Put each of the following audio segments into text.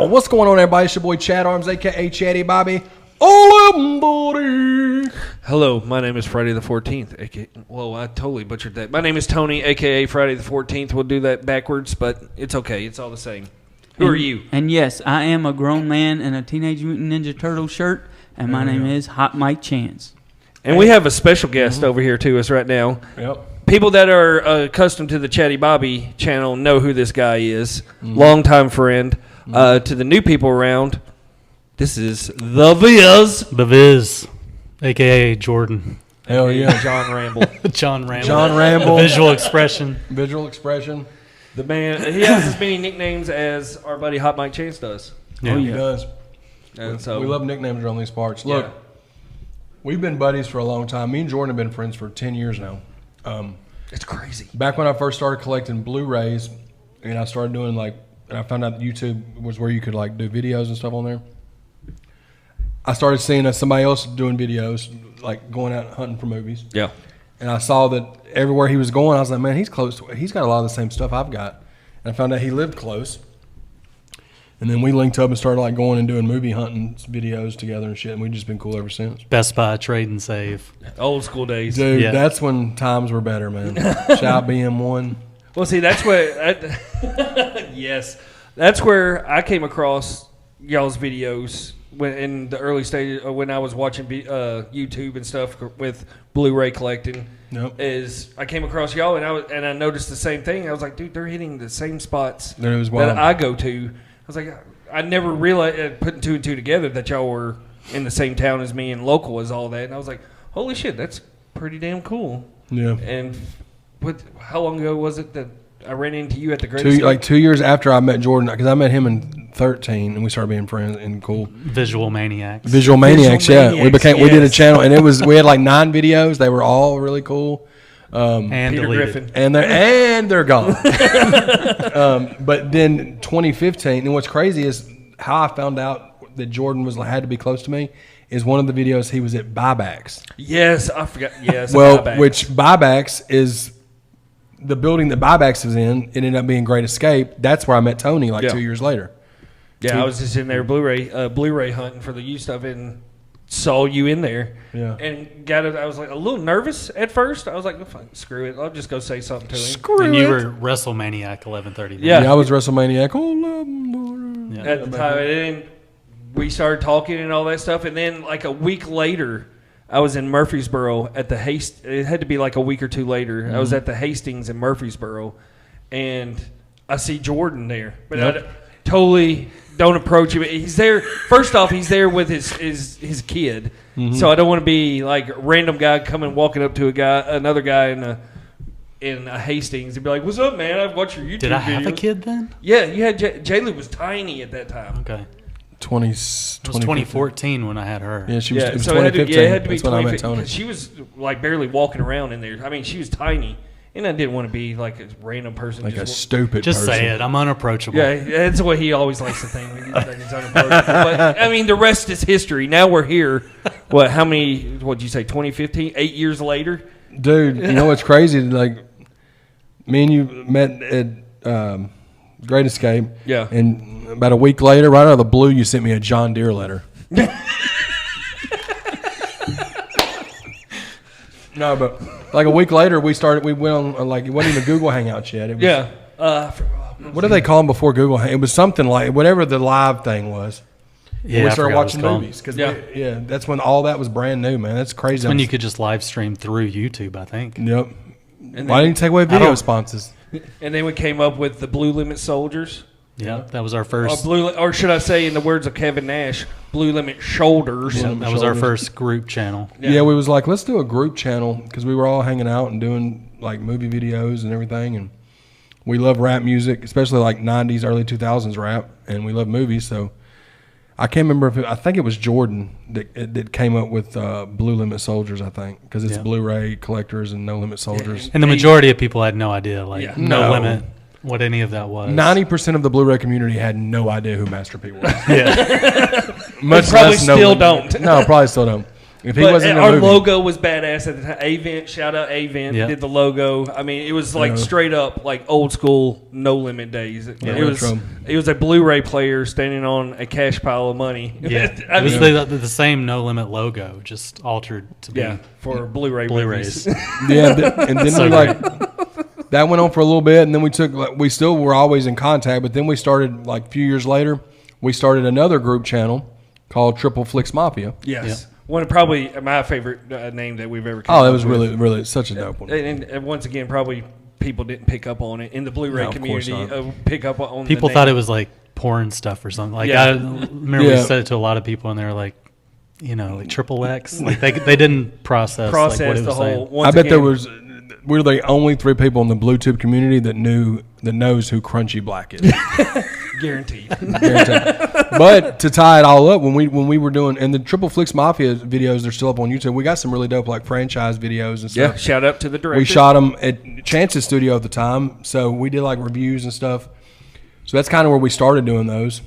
What's going on, everybody? It's your boy Chad Arms, a.k.a. Chatty Bobby. Buddy. Hello, my name is Friday the 14th, a.k.a. Well, I totally butchered that. My name is Tony, a.k.a. Friday the 14th. We'll do that backwards, but it's okay. It's all the same. Who are you? And yes, I am a grown man in a Teenage Mutant Ninja Turtle shirt, and my name is Hot Mike Chance. And we have a special guest over here to us right now. Yep. People that are accustomed to the Chatty Bobby channel know who this guy is. Longtime friend. To the new people around, this is The Viz. The Viz, a.k.a. Jordan. Hell yeah. John Ramble. John Ramble. John Ramble. Visual expression. Visual expression. The man, he has as many nicknames as our buddy Hot Mike Chance does. Yeah. Oh, he does. And so We love nicknames around these parts. Look, we've been buddies for a long time. Me and Jordan have been friends for 10 years now. It's crazy. Back when I first started collecting Blu-rays, and I started doing and I found out that YouTube was where you could do videos and stuff on there. I started seeing somebody else doing videos, going out hunting for movies. Yeah. And I saw that everywhere he was going, I was like, man, he's close. He's got a lot of the same stuff I've got. And I found out he lived close. And then we linked up and started going and doing movie hunting videos together and shit. And we've just been cool ever since. Best Buy, trade and save. Old school days. Dude, Yeah. that's when times were better, man. Shout BM1. Well, see, that's where, yes, that's where I came across y'all's videos in the early stages when I was watching YouTube and stuff with Blu-ray collecting. Yep. Is I came across y'all and I noticed the same thing. I was like, dude, they're hitting the same spots It was wild. that I go to. I was like, I never realized putting two and two together that y'all were in the same town as me and local as all that. And I was like, holy shit, that's pretty damn cool. Yeah. And how long ago was it that I ran into you at the Great Escape? 2 years after I met Jordan, because I met him in 13, and we started being friends and cool. Visual Maniacs. Visual Maniacs, yeah. Maniacs, We did a yes. channel, and we had 9 videos. They were all really cool. And Peter deleted. Griffin. And they're gone. But then 2015, and what's crazy is how I found out that Jordan had to be close to me is one of the videos he was at Buybacks. Yes, I forgot. Yes, Well, Buybacks. which Buybacks is the building that Buybacks is in. It ended up being Great Escape. That's where I met Tony 2 years later. I was just in there Blu-ray hunting for the used stuff and saw you in there. Yeah. And got it. I was a little nervous at first. I was like, fine, screw it. I'll just go say something to him. Screw And it. you were WrestleManiac 1130. Yeah. I was WrestleManiac. Oh, Lord. Yeah. At the time, and then we started talking and all that stuff. And then a week later, I was in Murfreesboro at the It had to be a week or two later. I was at the Hastings in Murfreesboro, and I see Jordan there. But I totally don't approach him. He's there. First off, he's there with his kid. So I don't want to be a random guy walking up to another guy in a Hastings and be like, "What's up, man? I've watched your YouTube." Did I have videos." a kid then? Yeah, you had Jaylee was tiny at that time. Okay. 20, It was 2014 when I had her. Yeah, she was. It was so 2015. it had to be That's when I met 2015. Tony. 'Cause she was barely walking around in there. I mean, she was tiny, and I didn't want to be a random person. Like a just stupid Just person. say it. I'm unapproachable. yeah, that's what he always likes to think. He's unapproachable. But I mean, the rest is history. Now we're here. What? How many? What'd you say? 2015? 8 years later. Dude, you know what's crazy? Me and you met at Great Escape. Yeah. And about a week later, right out of the blue, you sent me a John Deere letter. No, but a week later, we went on, it wasn't even Google Hangouts yet. It was, Yeah. What do they call them before Google? It was something whatever the live thing was. Yeah, we I started forgot what it's watching called. movies. Cause Yeah. that's when all that was brand new, man. That's crazy. That's when you could just live stream through YouTube, I think. Yep. And Why then, didn't you take away video sponsors? and then we came up with the Blue Limit Soldiers. Yeah, that was our first. Or should I say, in the words of Kevin Nash, Blue Limit Shoulders. Yeah, Limit that was our Shoulders. first group channel. Yeah, we was let's do a group channel because we were all hanging out and doing movie videos and everything, and we love rap music, especially 90s, early 2000s rap, and we love movies. So I can't remember I think it was Jordan that came up with Blue Limit Soldiers, I think, because it's Blu-ray collectors and No Limit Soldiers. And the majority of people had no idea, no No. limit, what any of that was. 90% of the Blu-ray community had no idea who Master P was. Yeah. Much probably less No still Limit. don't. No, probably still don't. If he wasn't in the our movie. logo was badass at the time. Avent, shout out Avent, did the logo. I mean, it was like straight up like old school No Limit days. It was a Blu-ray player standing on a cash pile of money. Yeah, it was the same No Limit logo, just altered to be for Blu-ray Blu-rays. And then we that went on for a little bit, and then we still were always in contact, but then we started like a few years later, we started another group channel called Triple Flicks Mafia. Yes. One of probably my favorite name that we've ever come that up was with. really such a dope one. And once again, probably people didn't pick up on it in the Blu-ray community. Pick up on people the thought name. it was like porn stuff or something. Like I remember we said it to a lot of people, and they were like, like triple X. Like they didn't process like what it the was whole. saying. I bet we're the only 3 people in the BlueTube community that knows who Crunchy Black is. Guaranteed. But to tie it all up, when we were doing, and the Triple Flicks Mafia videos, they're still up on YouTube. We got some really dope like franchise videos and stuff. Yeah, shout out to the director. We shot them at Chance's studio at the time, so we did like reviews and stuff. So that's kind of where we started doing those.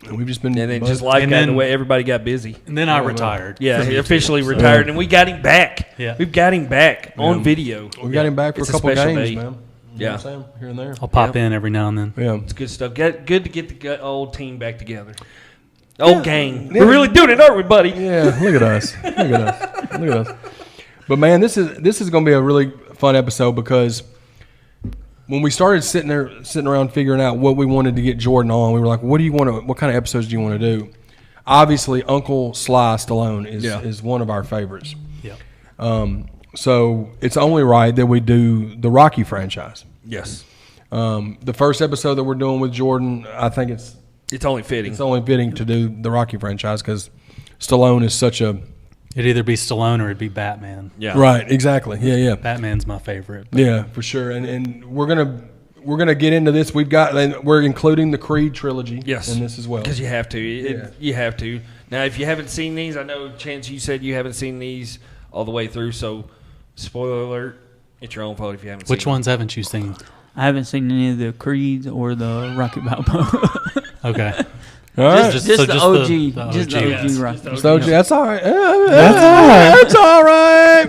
And we've just been... And then just like that, the way everybody got busy. And then I retired. Yeah, he officially retired, and we got him back. Yeah. We've got him back on video. We got him back for a couple games, man. Yeah. What I'm saying? Here and there. I'll pop in every now and then. Yeah. It's good stuff. Good to get the old team back together. Old gang. We're really doing it, aren't we, buddy? Yeah, look at us. Look at us. But, man, this is going to be a really fun episode because when we started sitting around figuring out what we wanted to get Jordan on, we were like, what kind of episodes do you want to do? Obviously, Uncle Sly Stallone is one of our favorites. Yeah. So it's only right that we do the Rocky franchise. Yes. The first episode that we're doing with Jordan, I think it's only fitting. It's only fitting to do the Rocky franchise because Stallone is such a... It'd either be Stallone or it'd be Batman. Yeah. Right, exactly. Yeah. Batman's my favorite. But. Yeah, for sure. And we're gonna get into this. We're including the Creed trilogy in this as well. Because you have to. You have to. Now, if you haven't seen these, I know, Chance, you said you haven't seen these all the way through, so spoiler alert, it's your own fault if you haven't seen Which ones haven't you seen? I haven't seen any of the Creeds or the Rocky Balboa. Okay. All right. Just the OG. Just the OG Yes, Rocky. just the OG. That's all right. That's all right.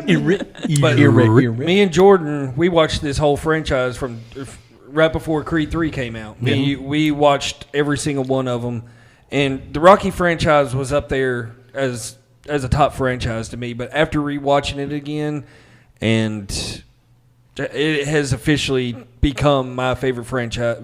But me and Jordan, we watched this whole franchise from right before Creed 3 came out. We watched every single one of them, and the Rocky franchise was up there as a top franchise to me. But after rewatching it again, and it has officially become my favorite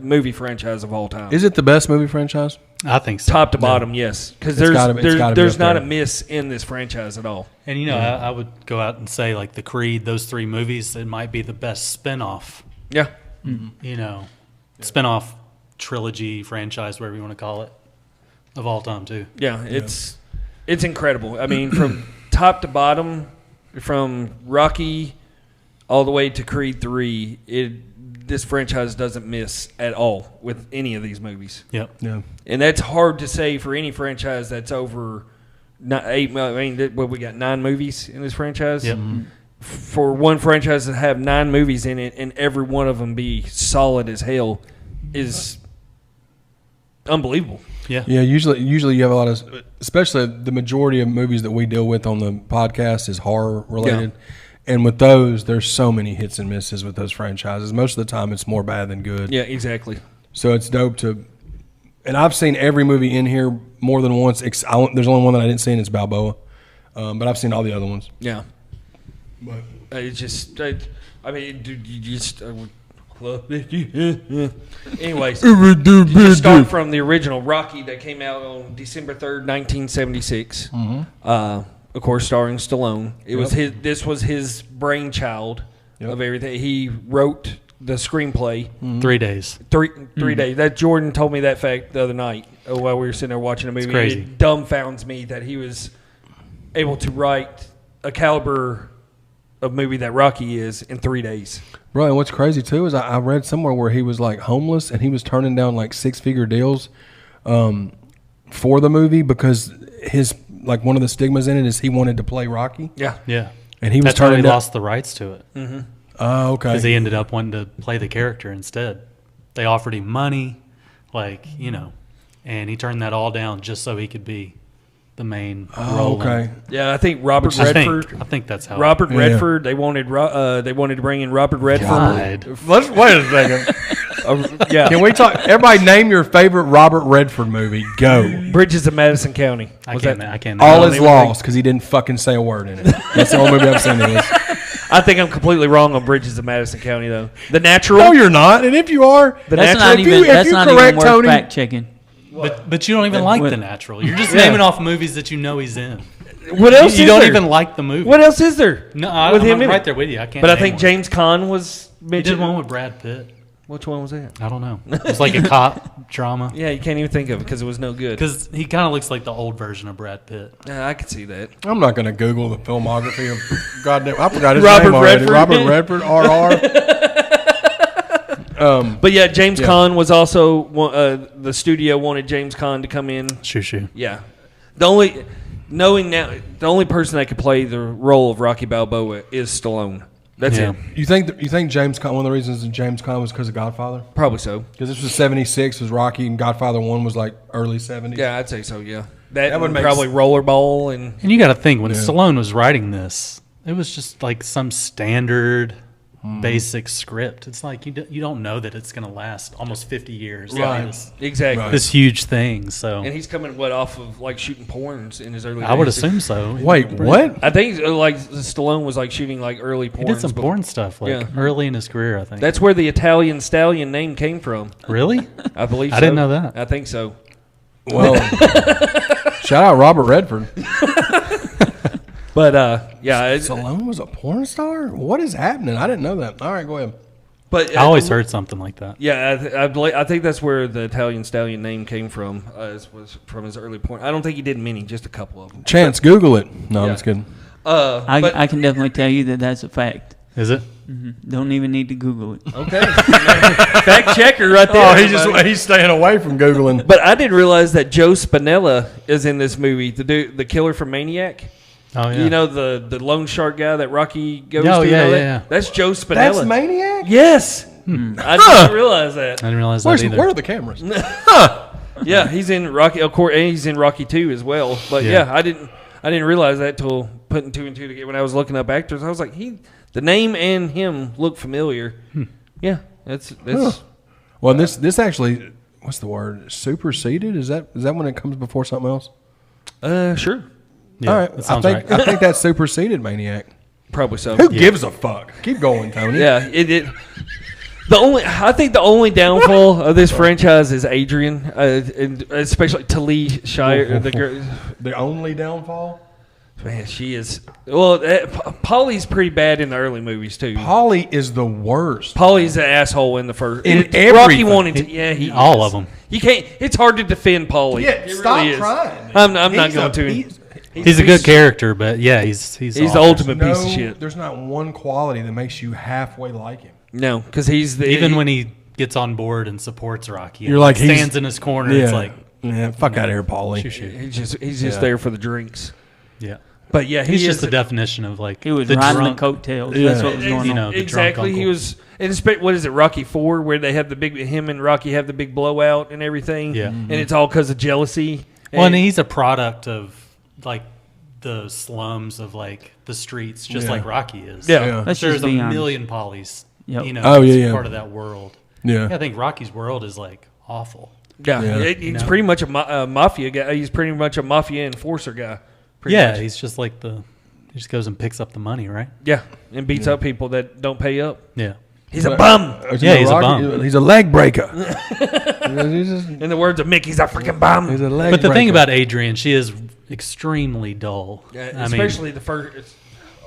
movie franchise of all time. Is it the best movie franchise? I think so. Top to bottom, yes. Because there's not a miss in this franchise at all. And, I would go out and say, like, the Creed, those 3 movies, it might be the best spin-off. Yeah. Spin-off trilogy, franchise, whatever you want to call it, of all time, too. Yeah, it's incredible. I mean, from top to bottom, from Rocky all the way to Creed 3, this franchise doesn't miss at all with any of these movies. Yep. Yeah. And that's hard to say for any franchise that's over 8. I mean, we got 9 movies in this franchise. Yep. For one franchise to have 9 movies in it and every one of them be solid as hell is unbelievable. Yeah. Yeah. Usually you have a lot of, especially the majority of movies that we deal with on the podcast is horror related. Yeah. And with those, there's so many hits and misses with those franchises. Most of the time, it's more bad than good. Yeah, exactly. So it's dope to, and I've seen every movie in here more than once. There's only one that I didn't see, and it's Balboa. But I've seen all the other ones. Yeah. But it's just, dude, you just. Anyways, you just start from the original Rocky that came out on December 3rd, 1976. Mm-hmm. Of course, starring Stallone. This was his brainchild of everything. He wrote the screenplay. 3 days. Three days. That Jordan told me that fact the other night while we were sitting there watching a movie. It's crazy. It dumbfounds me that he was able to write a caliber of movie that Rocky is in 3 days. Bro, and what's crazy too is I read somewhere where he was like homeless and he was turning down like 6-figure deals for the movie because his one of the stigmas in it is he wanted to play Rocky. Yeah. Yeah. And he was That's why turning he lost the rights to it. Mm-hmm. Oh, okay. Because he ended up wanting to play the character instead. They offered him money, and he turned that all down just so he could be the main role. Okay. Yeah, I think Robert I Redford. think that's how. Robert Yeah. Redford. They wanted to bring in Robert Redford. God. Let's wait a second. Yeah, Can we talk? Everybody, name your favorite Robert Redford movie. Go. Bridges of Madison County. I Was can't. that- I can't. All No, is they were lost because he didn't fucking say a word in it. That's the only movie I've seen in this. I think I'm completely wrong on Bridges of Madison County though. The Natural. No, you're not. And if you are, The That's Natural. not if you- even. if That's you not correct even worth Tony- fact checking. But you don't even like What? The Natural. You're just Yeah. naming off movies that you know he's in. What else? You is don't there? even like the movie. What else is there? No, with I'm him in right it? there with you. I can't. But I name think one. James Caan was He mentioned. did one with Brad Pitt. Which one was that? I don't know. It was like a cop drama. Yeah, you can't even think of it because it was no good. Because he kind of looks like the old version of Brad Pitt. Yeah, I could see that. I'm not going to Google the filmography of goddamn. I forgot his Robert name already. Redford. Robert Redford. RR. But yeah, James Yeah. Caan was also the studio wanted James Caan to come in. Shoo. Yeah, the only person that could play the role of Rocky Balboa is Stallone. That's Yeah. it. You think James Caan? One of the reasons that James Caan was because of Godfather. Probably so. Because this was '76, was Rocky, and Godfather 1 was like early '70s. Yeah, I'd say so. Yeah, that That would would make probably Rollerball and And you got to think when Yeah. Stallone was writing this, it was just like some standard, basic script. It's like you don't know that it's going to last almost 50 years. Right. exactly. Right. This huge thing. So And he's coming off of like shooting porns in his early. I would days? assume so. Wait, what? I think like Stallone was like shooting like early porns. He did some before- porn stuff like Yeah. early in his career, I think. That's where the Italian Stallion name came from. Really? I believe. I so. didn't know that. I think so. Well, shout out Robert Redford. But yeah. Stallone was a porn star? What is happening? I didn't know that. All right, go ahead. But I always heard something like that. Yeah, I think that's where the Italian Stallion name came from. Was from his early porn. I don't think he did many, just a couple of them. Chance, Google it. No, I'm Yeah. just kidding. But- I can definitely tell you that that's a fact. Is it? Don't even need to Google it. okay, fact checker right there. Oh, everybody. he's staying away from Googling. But I didn't realize that Joe Spinella is in this movie. The killer from Maniac. Oh, yeah. You know the loan shark guy that Rocky goes Oh, to. yeah, and all that? yeah. That's Joe Spinella. That's Maniac? Yes, I didn't realize that. I didn't realize Where that either. are the cameras? Yeah, he's in Rocky. Of course, and he's in Rocky 2 as well. But Yeah. yeah, I didn't realize that till putting two and two together when I was looking up actors. I was like, the name and him look familiar. Yeah, that's Well, this actually, what's the word? Superseded? Is that when it comes before something else? Sure, Yeah, All right, that sounds I think right. I think that's superseded Maniac. probably so. Who gives a fuck? Keep going, Tony. Yeah, it. I think the only downfall of this franchise is Adrian, and especially Talia Shire. The girl, The only downfall? man, she is. Well, Polly's pretty bad in the early movies too. Polly is the worst. Polly's an asshole in the first. In Rocky everything. wanted to. Yeah, he All is. of them. You can't. It's hard to defend Polly. Yeah, It stop really is. trying. I'm not He's going to. He's a good character, but yeah, he's He's awful. the ultimate piece of shit. There's not one quality that makes you halfway like him. No, because he's the Even when he gets on board and supports Rocky, You're and like, he's- stands in his corner. It's like, fuck out of here, Polly. shoo. he's just Yeah. there for the drinks. Yeah, But yeah, he's he just is the definition of like He was the riding drunk. the coattails. Yeah. That's what was going You on. know, the exactly. drunk He uncle. was. And what is it, Rocky 4, where they have the big him and Rocky have the big blowout and everything. Yeah. and it's all because of jealousy. Well, and he's a product of like the slums of like the streets, just Yeah. like Rocky is. Yeah. Yeah. Let's There's just a be honest. million Pollys. Yep. You know, Oh, yeah, he's yeah. part of that world. Yeah. I think Rocky's world is like awful. Yeah, Yeah. he's No. pretty much a mafia guy. He's pretty much a mafia enforcer guy. Pretty Yeah, much. he's just like he just goes and picks up the money, right? Yeah, and beats up people that don't pay up. Yeah. He's a bum. Yeah, he's a bum. He's a leg breaker. he's, just, In the words of Mick, he's a freaking bum. he's a leg But the thing breaker. about Adrian, she is extremely dull. Yeah, I mean, especially the first,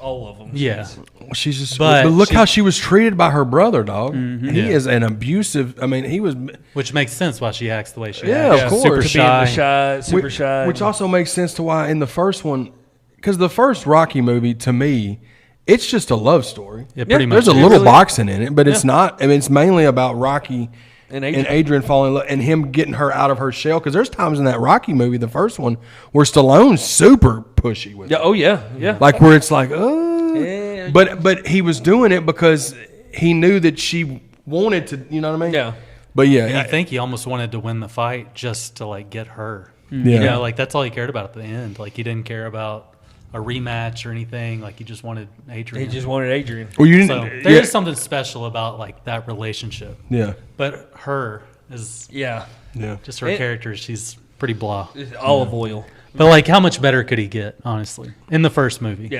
all of them. yeah. She's just, But but look she- how she was treated by her brother, dog. He Yeah. is an abusive. I mean, he was. Which makes sense why she acts the way she Yeah, acts. of course. Super To being the shy. super shy. Which also makes sense to why in the first one, because the first Rocky movie to me, it's just a love story. Yeah, pretty There's much. a It little really- boxing in it, but it's not. I mean, it's mainly about Rocky And and Adrian falling in love and him getting her out of her shell. Because there's times in that Rocky movie, the first one, where Stallone's super pushy with Yeah. her. Oh yeah. Yeah. Like where it's like, oh. Yeah. But he was doing it because he knew that she wanted to. You know what I mean? Yeah. But And yeah, I think he almost wanted to win the fight just to like get her. You know, like that's all he cared about at the end. Like he didn't care about a rematch or anything. Like he just wanted Adrian. He just wanted Adrian. Well, you didn't. So there is something special about like that relationship. Yeah. But her is just her character. She's pretty blah. Olive oil. But like, how much better could he get? Honestly, in the first movie,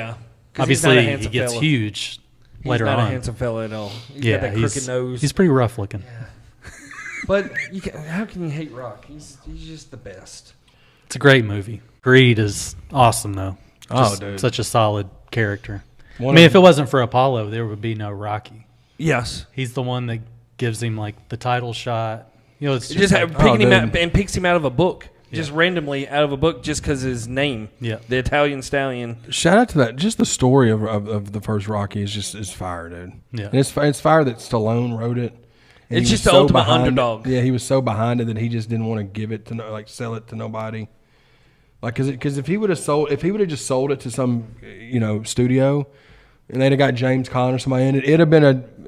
obviously he gets huge later on. He's not a handsome fella at all. He's got that crooked nose. He's pretty rough looking. Yeah. But how can you hate Rock? He's just the best. It's a great movie. Greed is awesome though. Dude, such a solid character. If it wasn't for Apollo, there would be no Rocky. Yes, he's the one that gives him like the title shot. You know, it's just like, picking him out and picks him out of a book. Just randomly out of a book, just because his name, the Italian Stallion. Shout out to that. Just the story of the first Rocky is fire, dude. Yeah, and it's fire that Stallone wrote it. And it's just the ultimate underdog. Yeah, he was so behind it that he just didn't want to give it to sell it to nobody. Like, because if he would have just sold it to some studio, and they'd have got James Caan or somebody in it,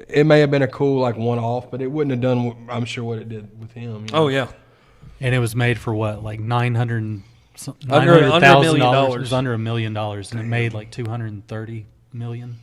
it may have been a cool like one off, but it wouldn't have done I'm sure what it did with him. Oh yeah. And it was made for what, like $900,000. It was under $1 million, and it made like $230 million.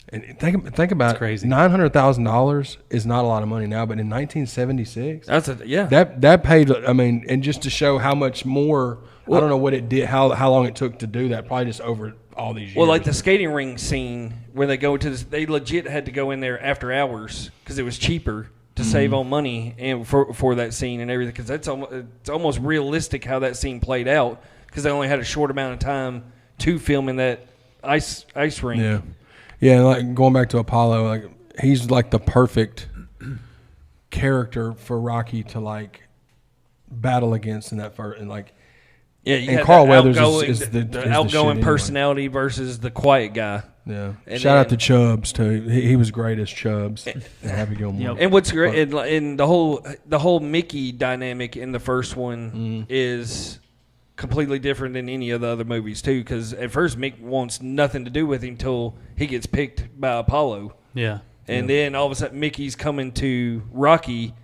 And think about crazy. $900,000 is not a lot of money now, but in 1976, that's that paid. I mean, and just to show how much more. I don't know what it did, how long it took to do that. Probably just over all these years. Well, like the skating ring scene where they go into this, they legit had to go in there after hours because it was cheaper to save on money and for that scene and everything, because it's almost realistic how that scene played out because they only had a short amount of time to film in that ice ring. Yeah. Like going back to Apollo, like he's like the perfect character for Rocky to like battle against in that first and like. Yeah, you and Carl Weathers is the outgoing personality versus the quiet guy. Yeah, and shout out to Chubbs too. He was great as Chubbs and Happy Gilmore. And what's great in the whole Mickey dynamic in the first one is completely different than any of the other movies too. Because at first Mick wants nothing to do with him until he gets picked by Apollo. Yeah, and then all of a sudden Mickey's coming to Rocky,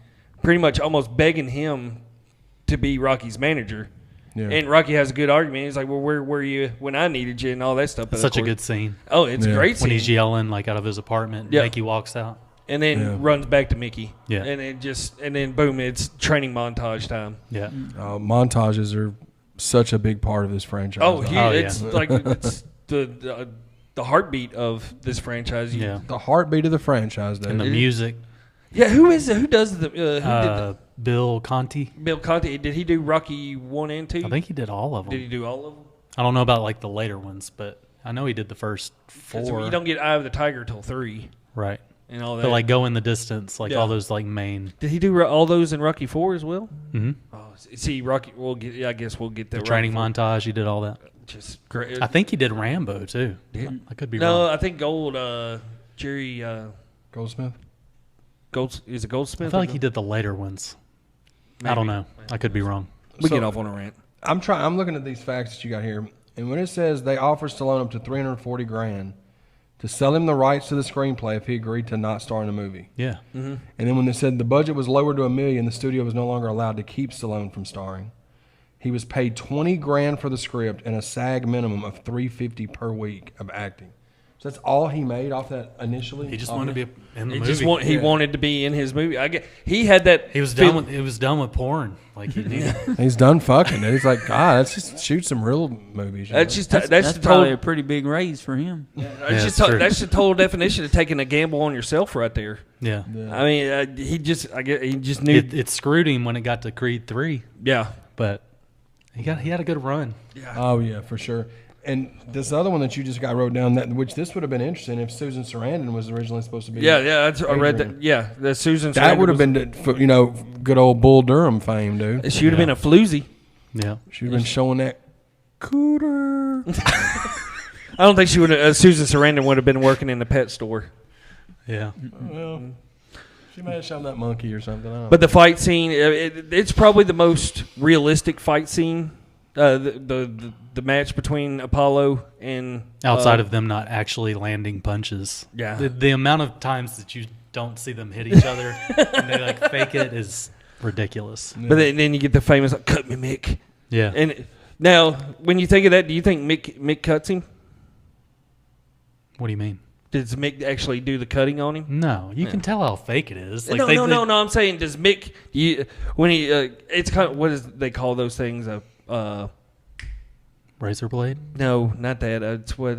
pretty much almost begging him to be Rocky's manager. Yeah. And Rocky has a good argument. He's like, "Well, where were you when I needed you?" and all that stuff. Such a good scene. Oh, it's a great scene. When he's yelling like out of his apartment, and Mickey walks out, and then runs back to Mickey. Yeah, and then boom, it's training montage time. Yeah, montages are such a big part of this franchise. It's like it's the heartbeat of this franchise. The heartbeat of the franchise, though. And the music. Yeah, who does the? Who did the? Bill Conti. Bill Conti. Did he do Rocky 1 and 2? I think he did all of them. Did he do all of them? I don't know about like the later ones, but I know he did the first 4. So you don't get Eye of the Tiger till 3. Right. And all that. But like Go in the Distance, like all those like main. Did he do all those in Rocky 4 as well? Mm-hmm. Oh, see, Rocky. I guess we'll get that. The training montage. He did all that. Just great. I think he did Rambo too. Yeah. I could be wrong. No, I think Jerry Goldsmith. Is it Goldsmith? I feel like he did the later ones. Maybe. I don't know. I could be wrong. We get off on a rant. I'm looking at these facts that you got here, and when it says they offered Stallone up to $340,000 to sell him the rights to the screenplay if he agreed to not star in the movie. Yeah. Mm-hmm. And then when they said the budget was lowered to $1 million, the studio was no longer allowed to keep Stallone from starring. He was paid $20,000 for the script and a SAG minimum of $350 per week of acting. So that's all he made off that initially. He just wanted to be in the movie. He wanted to be in his movie. He had that. He was done with porn. Like he's done fucking. He's like, let's just shoot some real movies. That's probably a pretty big raise for him. That's the total definition of taking a gamble on yourself right there. Yeah. I mean, he just knew it screwed him when it got to Creed 3. Yeah, but he had a good run. Yeah. Oh yeah, for sure. And this other one that you just got wrote down, which this would have been interesting if Susan Sarandon was originally supposed to be. Yeah, I read that. Yeah, the Susan. That would have been, good old Bull Durham fame, dude. She would have been a floozy. Yeah, she would have been showing that cooter. I don't think she would. Susan Sarandon would have been working in the pet store. Yeah. Well, she might have shown that monkey or something. But the fight scene, it's probably the most realistic fight scene. The match between Apollo and outside of them not actually landing punches. Yeah, the amount of times that you don't see them hit each other and they like fake it is ridiculous. Yeah. But then you get the famous "cut me, Mick." Yeah. And now, when you think of that, do you think Mick cuts him? What do you mean? Does Mick actually do the cutting on him? No, you can tell how fake it is. Like No. I'm saying, does Mick? When he, it's kind of what is they call those things? Razor blade? No, not that. It's what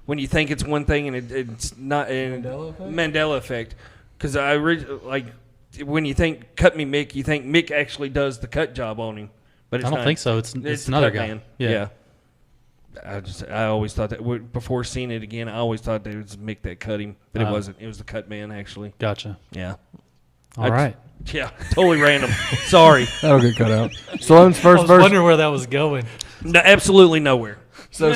when you think it's one thing and it's not. Mandela effect. Because like when you think cut me Mick, you think Mick actually does the cut job on him, but it's I don't not. think so. It's the another cut guy. man. Yeah. I always thought that before seeing it again. I always thought that it was Mick that cut him, but it wasn't. It was the cut man actually. Gotcha. Yeah. All right. Yeah, totally random. Sorry. That'll get cut out. Stallone's I first was version. wondering where that was going. No, absolutely nowhere. So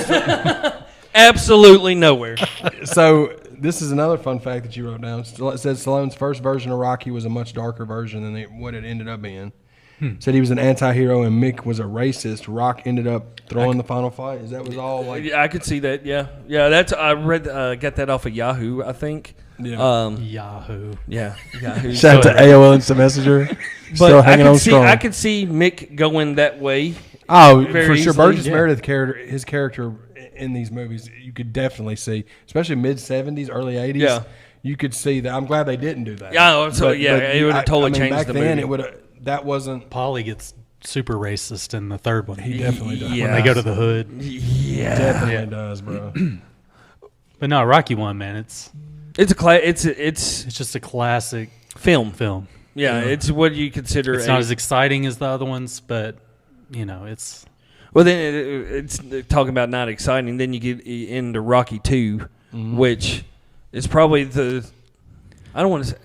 Absolutely nowhere. this is another fun fact that you wrote down. It says Stallone's first version of Rocky was a much darker version than what it ended up being. Said he was an anti-hero and Mick was a racist. Rock ended up throwing the final fight. Is that was all like? Yeah, I could see that. Yeah. That's I read got that off of Yahoo, I think. Yeah. Yahoo. Yeah. Yahoo. Shout out to AOL Instant Messenger. Still hanging on strong. I could see Mick going that way. Oh, very for sure. easily, Burgess yeah. Meredith his character in these movies, you could definitely see, especially mid '70s, early '80s. Yeah. You could see that. I'm glad they didn't do that. Yeah, it would have totally changed back the then, movie. it would have. That wasn't. Paulie gets super racist in the third one. He definitely does. Yeah. When they go to the hood. Yeah. Definitely does, bro. But no, Rocky 1, man, it's It's just a classic film. film. Yeah, it's what you consider. It's not as exciting as the other ones, but it's Well, then it's talking about not exciting. Then you get into Rocky 2, which is probably I don't want to say.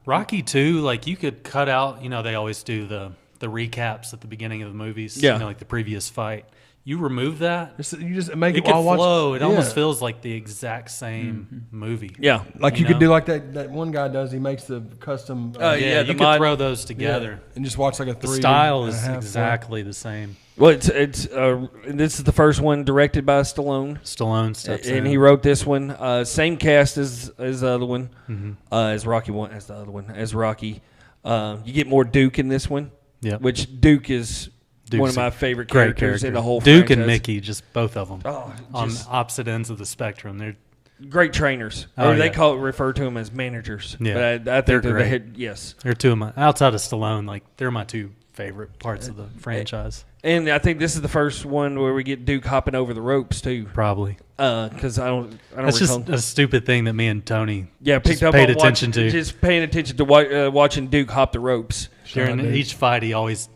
Rocky 2, like you could cut out, they always do the recaps at the beginning of the movies, Yeah. like the previous fight. You remove that, You just make it it could while watching. flow. It almost Yeah. feels like the exact same movie. Yeah. Like you you could know? do like that one guy does. He makes the custom. Yeah, you the could mod- throw those together. and just watch like a The 3. style and a is half exactly the same. Well, it's this is the first one directed by Stallone. Stallone steps in. And he wrote this one. Same cast as the other one, Mm-hmm. as Rocky one, as the other one, as Rocky. You get more Duke in this one, Yep. which Duke is Duke's one of my a favorite great characters in the whole Duke franchise. and Mickey, just both of them Oh, on just opposite ends of the spectrum. They're great trainers. Oh, Or they yeah. refer to them as managers. Yeah. But I They're think they're the great. head. Yes. they're two of my outside of Stallone. Like they're my two favorite parts of the franchise. And I think this is the first one where we get Duke hopping over the ropes too. Probably. Because I don't That's recall. just a stupid thing that me and Tony Picked just up paid on attention to. Just paying attention to watching Duke hop the ropes. During Duke. each fight, he always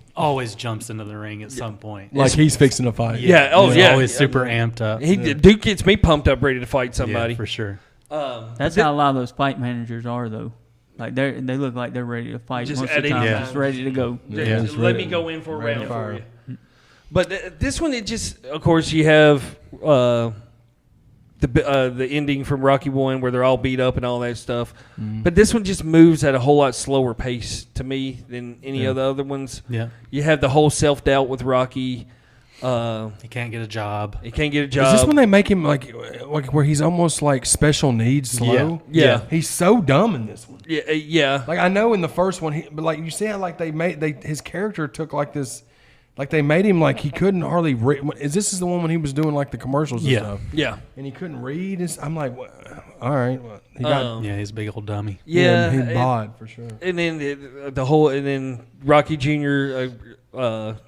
jumps into the ring at some point. Like he's fixing to fight. Yeah. Oh, He's yeah. always Yeah. super amped up. Duke gets me pumped up, ready to fight somebody. Yeah, for sure. That's how a lot of those fight managers are, though. Like they look like they're ready to fight Just most at of the any time, time. just ready to go. Yeah. Just let me go in for a ready round to for fire. you. But this one, it just, of course, you have the ending from Rocky 1 where they're all beat up and all that stuff. But this one just moves at a whole lot slower pace to me than any of the other ones. Yeah. You have the whole self-doubt with Rocky. He can't get a job. He can't get a job. Is this when they make him like where he's almost like special needs slow? Yeah. He's so dumb in this one. Yeah. Like I know in the first one, but like you see how like his character took like this, like they made him like he couldn't hardly read. Is this the one when he was doing like the commercials and Yeah. stuff? Yeah. And he couldn't read. I'm like, all right, well, he got Yeah, he's a big old dummy. Yeah. he and- bod for sure. And then and then Rocky Jr.,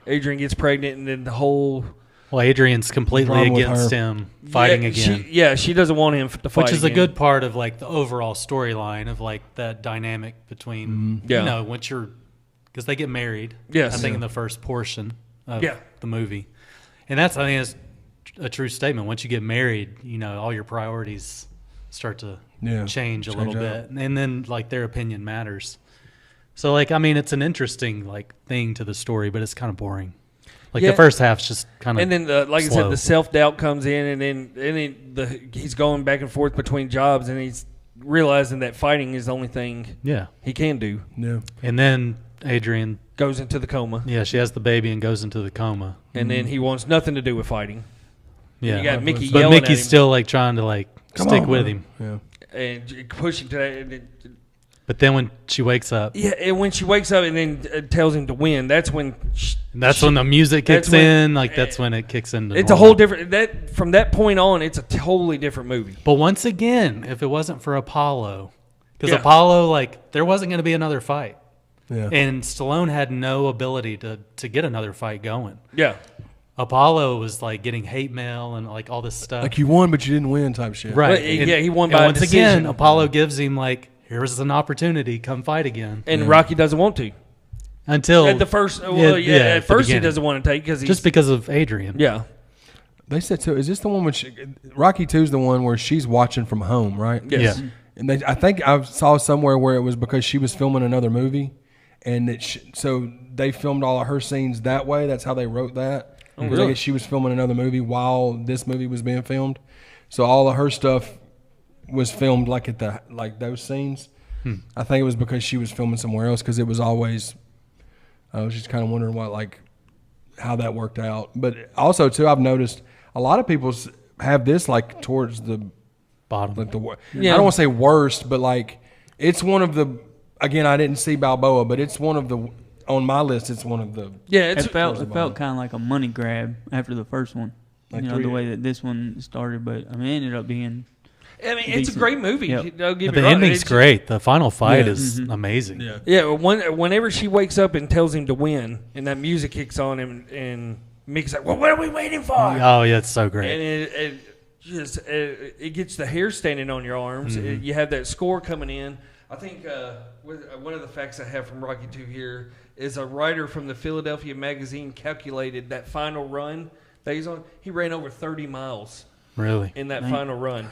Adrian gets pregnant, and then the whole Well, Adrian's completely Problem with against her. him fighting again. She doesn't want him to fight, Which is a again. good part of like the overall storyline of like that dynamic between Yeah. once you're because they get married. Yes. I think in the first portion of Yeah. the movie, and I think it's a true statement. Once you get married, all your priorities start to change a little out. bit, and then like their opinion matters. So like it's an interesting like thing to the story, but it's kind of boring. Like Yeah. the first half's just kind of And then, like I slow. said, the self-doubt comes in, and then he's going back and forth between jobs, and he's realizing that fighting is the only thing yeah, he can do. Yeah. and then Adrian. Goes into the coma, Yeah, she has the baby and goes into the coma. and then he wants nothing to do with fighting. Yeah, You got Mickey but yelling at Mickey's him. still like trying to like Come stick on, with man. him. Yeah. And push him to that. But then when she wakes up, Yeah, and when she wakes up and then tells him to win, that's when. when the music kicks that's when- in. Like that's when it kicks into. It's a whole different. That from that point on, it's a totally different movie. But once again, if it wasn't for Apollo, because Yeah. Apollo, like, there wasn't going to be another fight. Yeah. And Stallone had no ability to get another fight going. Yeah. Apollo was like getting hate mail and like all this stuff. Like you won, but you didn't win type shit. Right. Well, he won by and a once decision. again, Apollo gives him like, here's an opportunity, come fight again. And Rocky doesn't want to. Until At the first, at at the first he beginning. doesn't want to take because he's just because of Adrian. yeah. They said so. Is this the one which Rocky 2 is the one where she's watching from home, right? Yes. Yeah. And I think I saw somewhere where it was because she was filming another movie, and so they filmed all of her scenes that way. That's how they wrote that. Because I guess she was filming another movie while this movie was being filmed, so all of her stuff was filmed like at those scenes. I think it was because she was filming somewhere else because it was always. I was just kind of wondering how that worked out, but also too, I've noticed a lot of people have this like towards the Bottom. like the Yeah. I don't want to say worst, but like it's one of the. Again, I didn't see Balboa, but it's one of the on my list. It's one of the. Yeah, It it's felt kind of like a money grab after the first one. Like you know, the way that this one started, but I mean, it ended up being. I mean, it's a decent. great movie. Yep. Don't get The me wrong. ending's It's- great. The final fight Yeah. is amazing. Yeah. Yeah, whenever she wakes up and tells him to win, and that music kicks on, and Mick's like, "Well, what are we waiting for?" Oh yeah, it's so great. And it gets the hair standing on your arms. You have that score coming in. I think one of the facts I have from Rocky 2 here is a writer from the Philadelphia Magazine calculated that final run that he's on. He ran over 30 miles Really. in that final run.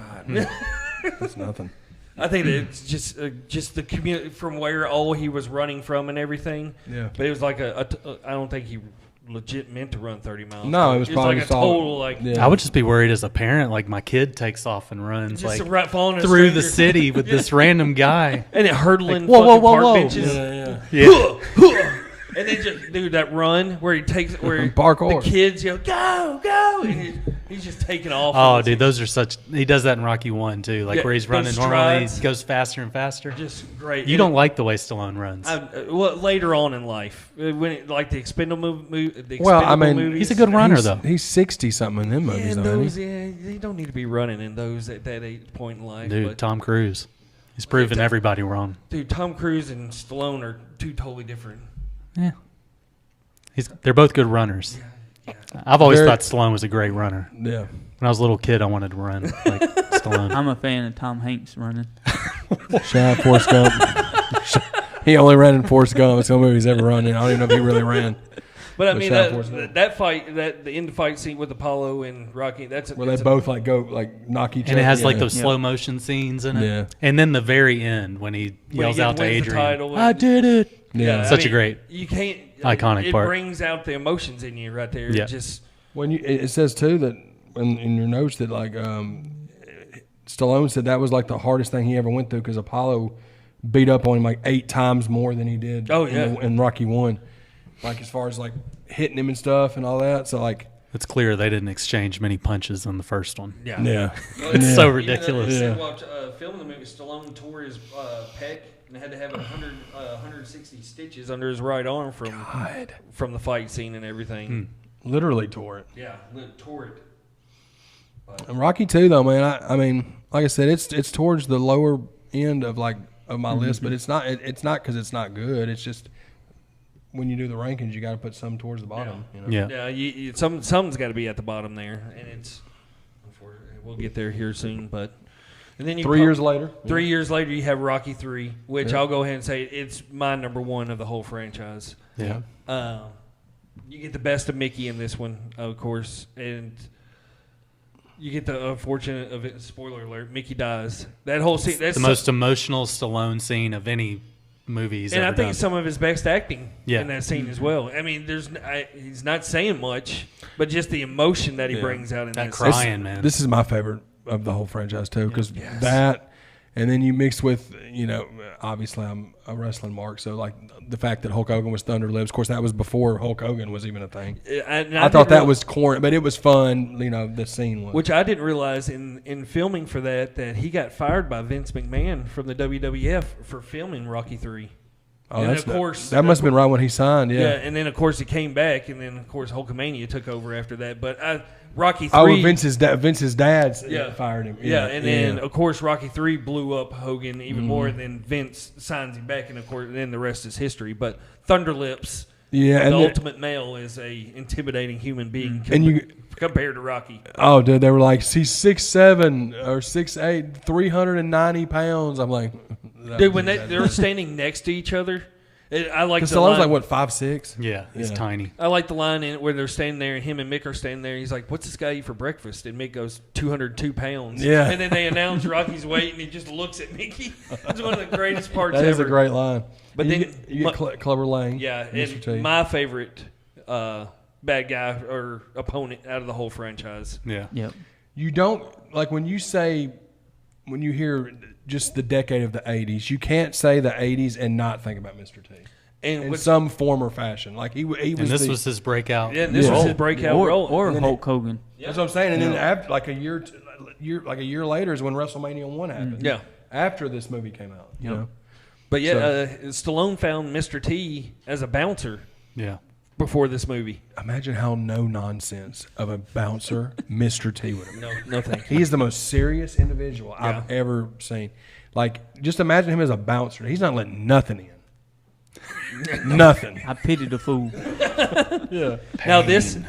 That's nothing. I think that it's just the community from where all he was running from and everything. Yeah. But it was like I don't think he legit meant to run 30 miles. No, it was probably like a just all- total like Yeah. I would just be worried as a parent, like my kid takes off and runs just like right falling through the city with this random guy. and it hurdling Like, whoa, fucking whoa, park whoa. benches. Yeah. And then just dude that run where he takes where Parkour. the kids yell go, and he's just taking off. Oh, dude, those are such. He does that in Rocky 1 too, like Yeah, where he's running those normally, strides. he goes faster and faster. just great. You And don't like the way Stallone runs. well, later on in life, when like the Expendable movie, Well, I mean, movies, He's a good runner He's- though. He's 60 something in them Yeah, movies, and though. those, Isn't yeah, they don't need to be running in those at that point in life. Dude, but, Tom Cruise. He's proven everybody wrong. dude, Tom Cruise and Stallone are two totally different. Yeah. They're both good runners. I've always Very- thought Stallone was a great runner. he? Yeah. When I was a little kid, I wanted to run like Stallone. I'm a fan of Tom Hanks running. Shout out Forrest Gump. He only ran in Forrest Gump. It's the only movie he's ever run in. I don't even know if he really ran. But I But mean, shout out Forrest Gump. that fight, the end fight scene with Apollo and Rocky, that's Where they both like go like knock each And other. it has like yeah. those slow motion scenes in it. Yeah. And then the very end when he yells out to wins the Adrian, title I and- did it. Yeah. Such a great, You can't iconic it part. brings out the emotions in you right there. Yeah. Just When it says too that in your notes that like Stallone said that was like the hardest thing he ever went through because Apollo beat up on him like 8 times more than he did. Oh, yeah. in Rocky 1, like as far as like hitting him and stuff and all that. So like It's clear they didn't exchange many punches in the first one. yeah. yeah, It's so Even ridiculous. though they said Yeah. while filming the movie, Stallone tore his pec and had to have 160 stitches under his right arm from the fight scene and everything. literally tore it. Yeah, tore it. And Rocky 2 though, man, I mean, like I said, it's towards the lower end of like of my list, but it's not because it's not good. It's just when you do the rankings, you got to put some towards the bottom. You know? Yeah. Yeah, something's got to be at the bottom there, and it's unfortunate. We'll get there here soon, but and then you 3 years later, 3 years later, you have Rocky 3, which I'll go ahead and say it's my number one of the whole franchise. Yeah. You get the best of Mickey in this one, of course, and you get the unfortunate of it. Spoiler alert: Mickey dies. That whole scene. That's The most emotional Stallone scene of any movie he's and ever I think done. some of his best acting Yeah. in that scene as well. I mean, he's not saying much, but just the emotion that he brings out in That that scene. crying, man. This is my favorite of the whole franchise too, because that And then you mix with, obviously I'm a wrestling mark, so like the fact that Hulk Hogan was Thunder Lips, of course that was before Hulk Hogan was even a thing. I thought that was corny, but it was fun, the scene was. Which I didn't realize in filming for that he got fired by Vince McMahon from the WWF for filming Rocky III. Oh, and of course, that must have been right when he signed, yeah. And then of course he came back, and then of course Hulkamania took over after that. But Rocky III. Oh, Vince's dad fired him. Yeah, and then of course Rocky III blew up Hogan even more, and then Vince signs him back, and of course then the rest is history. But Thunder Lips, the ultimate male, is a intimidating human being compared to Rocky. Oh, dude, they were like, he's 6'7" or 6'8", 390 pounds. I'm like, dude, when they're standing next to each other. I like the Stallone's line. like, what, 5'6"? Yeah, he's tiny. I like the line where they're standing there and him and Mick are standing there. He's like, what's this guy eat for breakfast? And Mick goes, 202 pounds. Yeah. And then they announce Rocky's weight and he just looks at Mickey. That's one of the greatest parts ever. That is a great line. But you get Clubber Lang. Yeah, and my favorite bad guy or opponent out of the whole franchise. Yeah. Yep. You don't, like when you hear just the decade of the 80s, you can't say the 80s and not think about Mr. T. And in some form or fashion. Like he was and this was his breakout. Yeah, this was his breakout role. Or Hulk Hogan. Yeah. That's what I'm saying. And then after, like a year later is when WrestleMania 1 happened. Yeah. After this movie came out. You know? But Stallone found Mr. T as a bouncer. Yeah. Before this movie. Imagine how no nonsense of a bouncer Mr. T would have been. No thank you. He is the most serious individual I've ever seen. Like, just imagine him as a bouncer. He's not letting nothing in. Nothing. I pity the fool. Yeah. Now this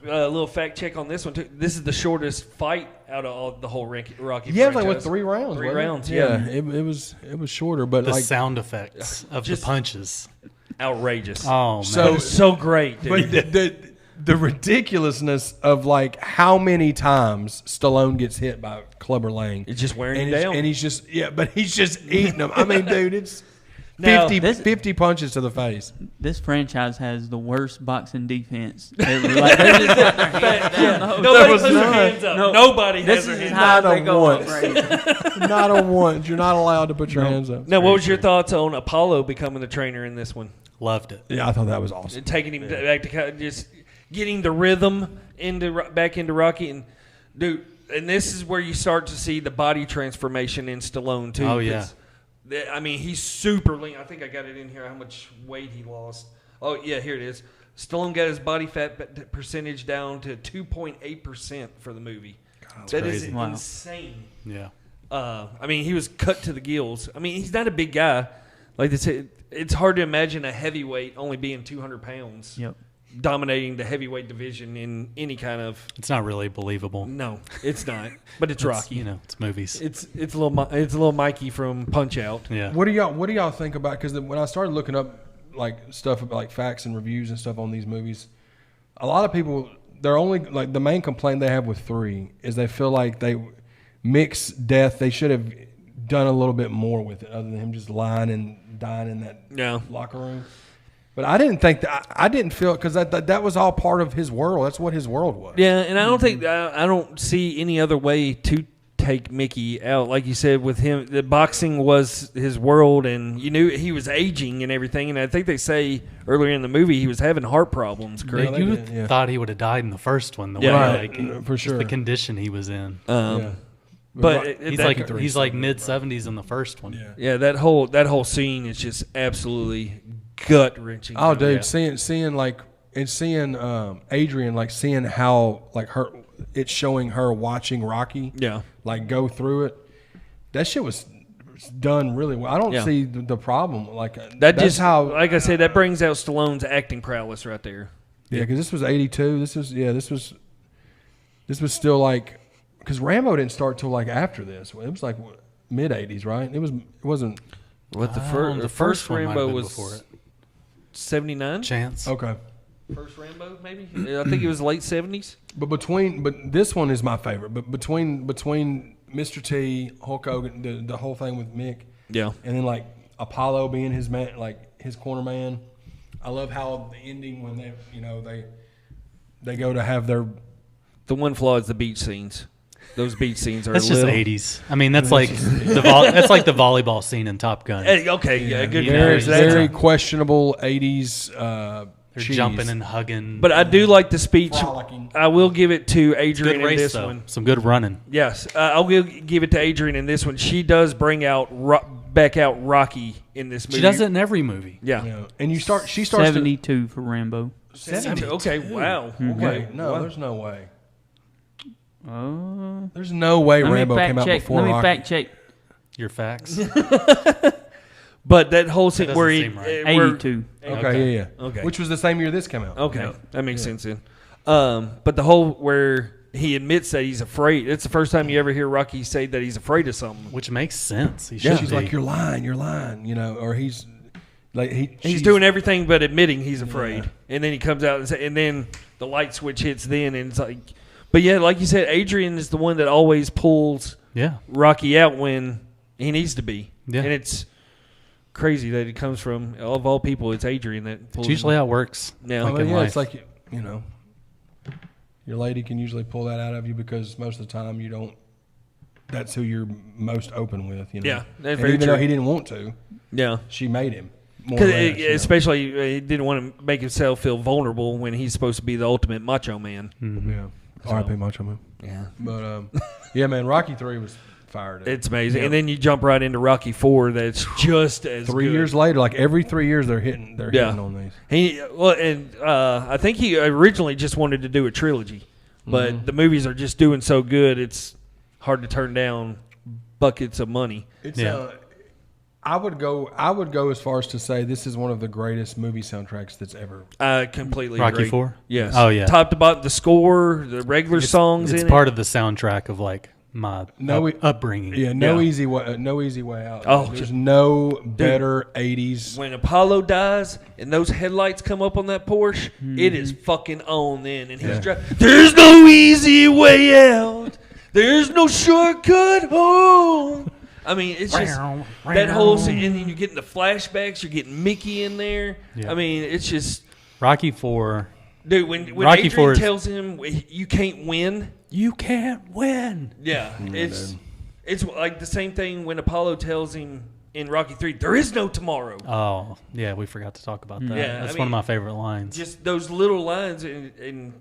little fact check on this one too. This is the shortest fight out of the whole Rocky. Yeah, franchise. like what, 3 rounds? 3 rounds. Yeah. It was shorter, but the like sound effects of the punches. Outrageous. Oh man, so great. Dude. But the ridiculousness of like how many times Stallone gets hit by Clubber Lang. It's just wearing him down. And he's just but he's just eating them. I mean, dude, it's Now, 50 punches to the face. This franchise has the worst boxing defense ever. Like, they're just putting their hands down. Nobody puts their hands up. Nobody has their hands How Not they on go once. up right. Not on once. You're not allowed to put your hands up. Now, what was your thoughts on Apollo becoming the trainer in this one? Loved it. Yeah, I thought that was awesome. Taking him back to kind of just getting the rhythm back into Rocky. And, dude, and this is where you start to see the body transformation in Stallone, too. Oh, yeah. I mean, he's super lean. I think I got it in here, how much weight he lost. Oh, yeah, here it is. Stallone got his body fat percentage down to 2.8% for the movie. God, that crazy. is Wow. insane. Yeah. I mean, he was cut to the gills. I mean, he's not a big guy. Like they said, it's hard to imagine a heavyweight only being 200 pounds. Yep. Dominating the heavyweight division in any kind of. It's not really believable. No, it's not. But it's Rocky. It's movies. It's a little Mikey from Punch Out. Yeah. What do y'all think about? Because when I started looking up like stuff about like facts and reviews and stuff on these movies, a lot of people, they're only like the main complaint they have with 3 is they feel like they mix death. They should have done a little bit more with it, other than him just lying and dying in that locker room. But I didn't think that. I didn't feel because that was all part of his world. That's what his world was. Yeah, and I don't think I don't see any other way to take Mickey out. Like you said, with him, the boxing was his world, and you knew he was aging and everything. And I think they say earlier in the movie he was having heart problems. Correct? You thought he would have died in the first one. For sure. The condition he was in. But he's like mid 70s in the first one. Yeah, that whole scene is just absolutely gut wrenching. Oh, dude, seeing Adrian, like seeing how like it's showing her watching Rocky, like go through it. That shit was done really well. I don't see the problem. Like like I said, that brings out Stallone's acting prowess right there. Yeah, because this was 82. This was still like. Because Rambo didn't start till like after this. It was like mid 80s, right? It wasn't. What the first Rambo was before it. 79. Chance. Okay. First Rambo, maybe. I think it was late 70s. But this one is my favorite. But between Mr. T, Hulk Hogan, the whole thing with Mick, and then like Apollo being his man, like his corner man. I love how the ending when they go to have their. The one flaw is the beach scenes. Those beach scenes are. That's just little. 80s. I mean, that's like that's like the volleyball scene in Top Gun. Okay, yeah, good. Very questionable 80s. They're jumping and hugging. But I do like the speech. Frolicking. I will give it to Adrian Good race, in this though. one. Some good running. Yes, I will give it to Adrian in this one. She does bring out back out Rocky in this movie. She does it in every movie. Yeah. And she starts 72 for Rambo. 72. Okay, wow. Okay, no, there's no way. Oh. There's no way Rambo came out before Rocky. Let me fact check. Your facts. But that whole scene where he... doesn't seem right. 82. Okay, yeah. Okay. Which was the same year this came out. Okay, that makes sense then. But the whole where he admits that he's afraid. It's the first time you ever hear Rocky say that he's afraid of something. Which makes sense. He should She's be. like, you're lying, you know, or he's like He's doing everything but admitting he's afraid. And then he comes out and then the light switch hits then and it's like... But yeah, like you said, Adrian is the one that always pulls Rocky out when he needs to be. Yeah. And it's crazy that it comes from, of all people, it's Adrian that pulls It's usually him. how it works. Yeah. Like Well, in yeah, life. it's like, you know, your lady can usually pull that out of you because most of the time you don't. That's who you're most open with, you know. Yeah, that's and very even true. though he didn't want to, Yeah. she made him. More or less, you know. Especially, he didn't want to make himself feel vulnerable when he's supposed to be the ultimate macho man. Mm-hmm. Yeah. R.I.P. Macho Man. Yeah. But yeah, man, Rocky 3 was fired. It's amazing. And then you jump right into Rocky 4 that's just as 3 good. years later, like every 3 years, they're hitting on these. I think he originally just wanted to do a trilogy, but the movies are just doing so good, it's hard to turn down buckets of money. It's I would go as far as to say this is one of the greatest movie soundtracks that's ever. I completely Rocky agree. 4? Yes. Oh, yeah. Top to bottom, the score, the regular songs It's in part it. of the soundtrack of like my upbringing. Yeah, no easy way out. Oh, there's no better 80s. When Apollo dies and those headlights come up on that Porsche, it is fucking on then. And he's driving. There's no easy way out. There's no shortcut home. I mean, it's just that whole scene. And then you're getting the flashbacks. You're getting Mickey in there. Yeah. I mean, it's just Rocky 4. Dude, when Rocky Adrian 4 tells him you can't win. You can't win. Yeah, it's like the same thing when Apollo tells him in Rocky 3, there is no tomorrow. Oh, yeah, we forgot to talk about that. Yeah, That's one of my favorite lines. Just those little lines, and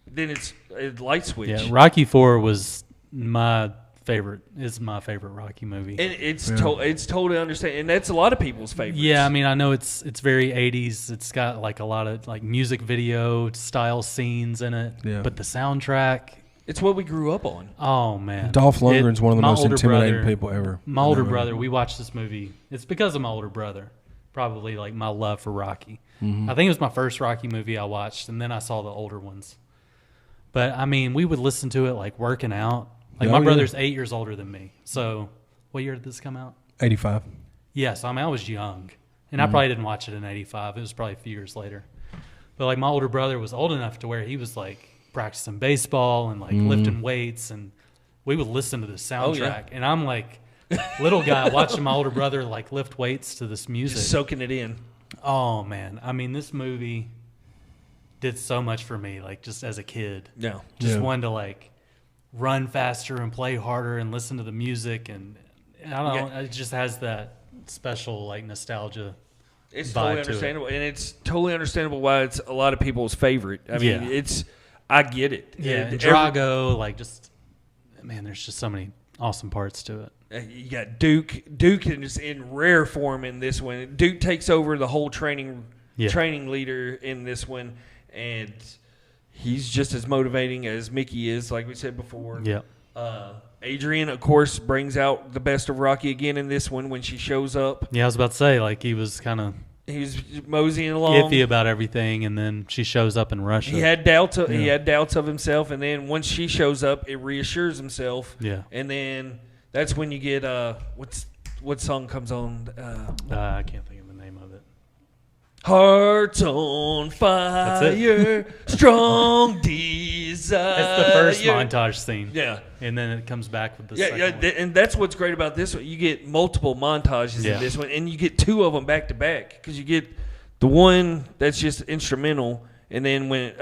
then it's a light switch. Yeah, Rocky 4 was my favorite Rocky movie. And it's totally understand, and that's a lot of people's favorites. Yeah, I mean, I know it's very 80s. It's got like a lot of like music video style scenes in it. Yeah. But the soundtrack, it's what we grew up on. Oh man, Dolph Lundgren's one of the most intimidating people ever. My older brother, we watched this movie. It's because of my older brother, probably like my love for Rocky. Mm-hmm. I think it was my first Rocky movie I watched, and then I saw the older ones. But I mean, we would listen to it like working out. Like my brother's 8 years older than me. So what year did this come out? 85. Yeah, so I mean I was young. And I probably didn't watch it in 85. It was probably a few years later. But like my older brother was old enough to where he was like practicing baseball and like lifting weights, and we would listen to the soundtrack. And I'm like little guy watching my older brother like lift weights to this music. Just soaking it in. Oh man. I mean, this movie did so much for me, like just as a kid. Yeah. Just wanted to like run faster and play harder and listen to the music, and I don't know, it just has that special like nostalgia. It's totally understandable, and it's totally understandable why it's a lot of people's favorite. I mean, I get it. Yeah, and Drago, like just man, there's just so many awesome parts to it. You got Duke. Duke is in rare form in this one. Duke takes over the whole training leader in this one, and he's just as motivating as Mickey is, like we said before. Yeah. Adrian, of course, brings out the best of Rocky again in this one when she shows up. Yeah, I was about to say, like, he was kind of moseying along, iffy about everything, and then she shows up in Russia. He had doubts. He had doubts of himself, and then once she shows up, it reassures himself. Yeah. And then that's when you get what song comes on? I can't think of the name of it. Hearts on fire, strong desire. It's the first montage scene. Yeah. And then it comes back with the second one. And that's what's great about this one. You get multiple montages in this one, and you get two of them back to back, because you get the one that's just instrumental, and then when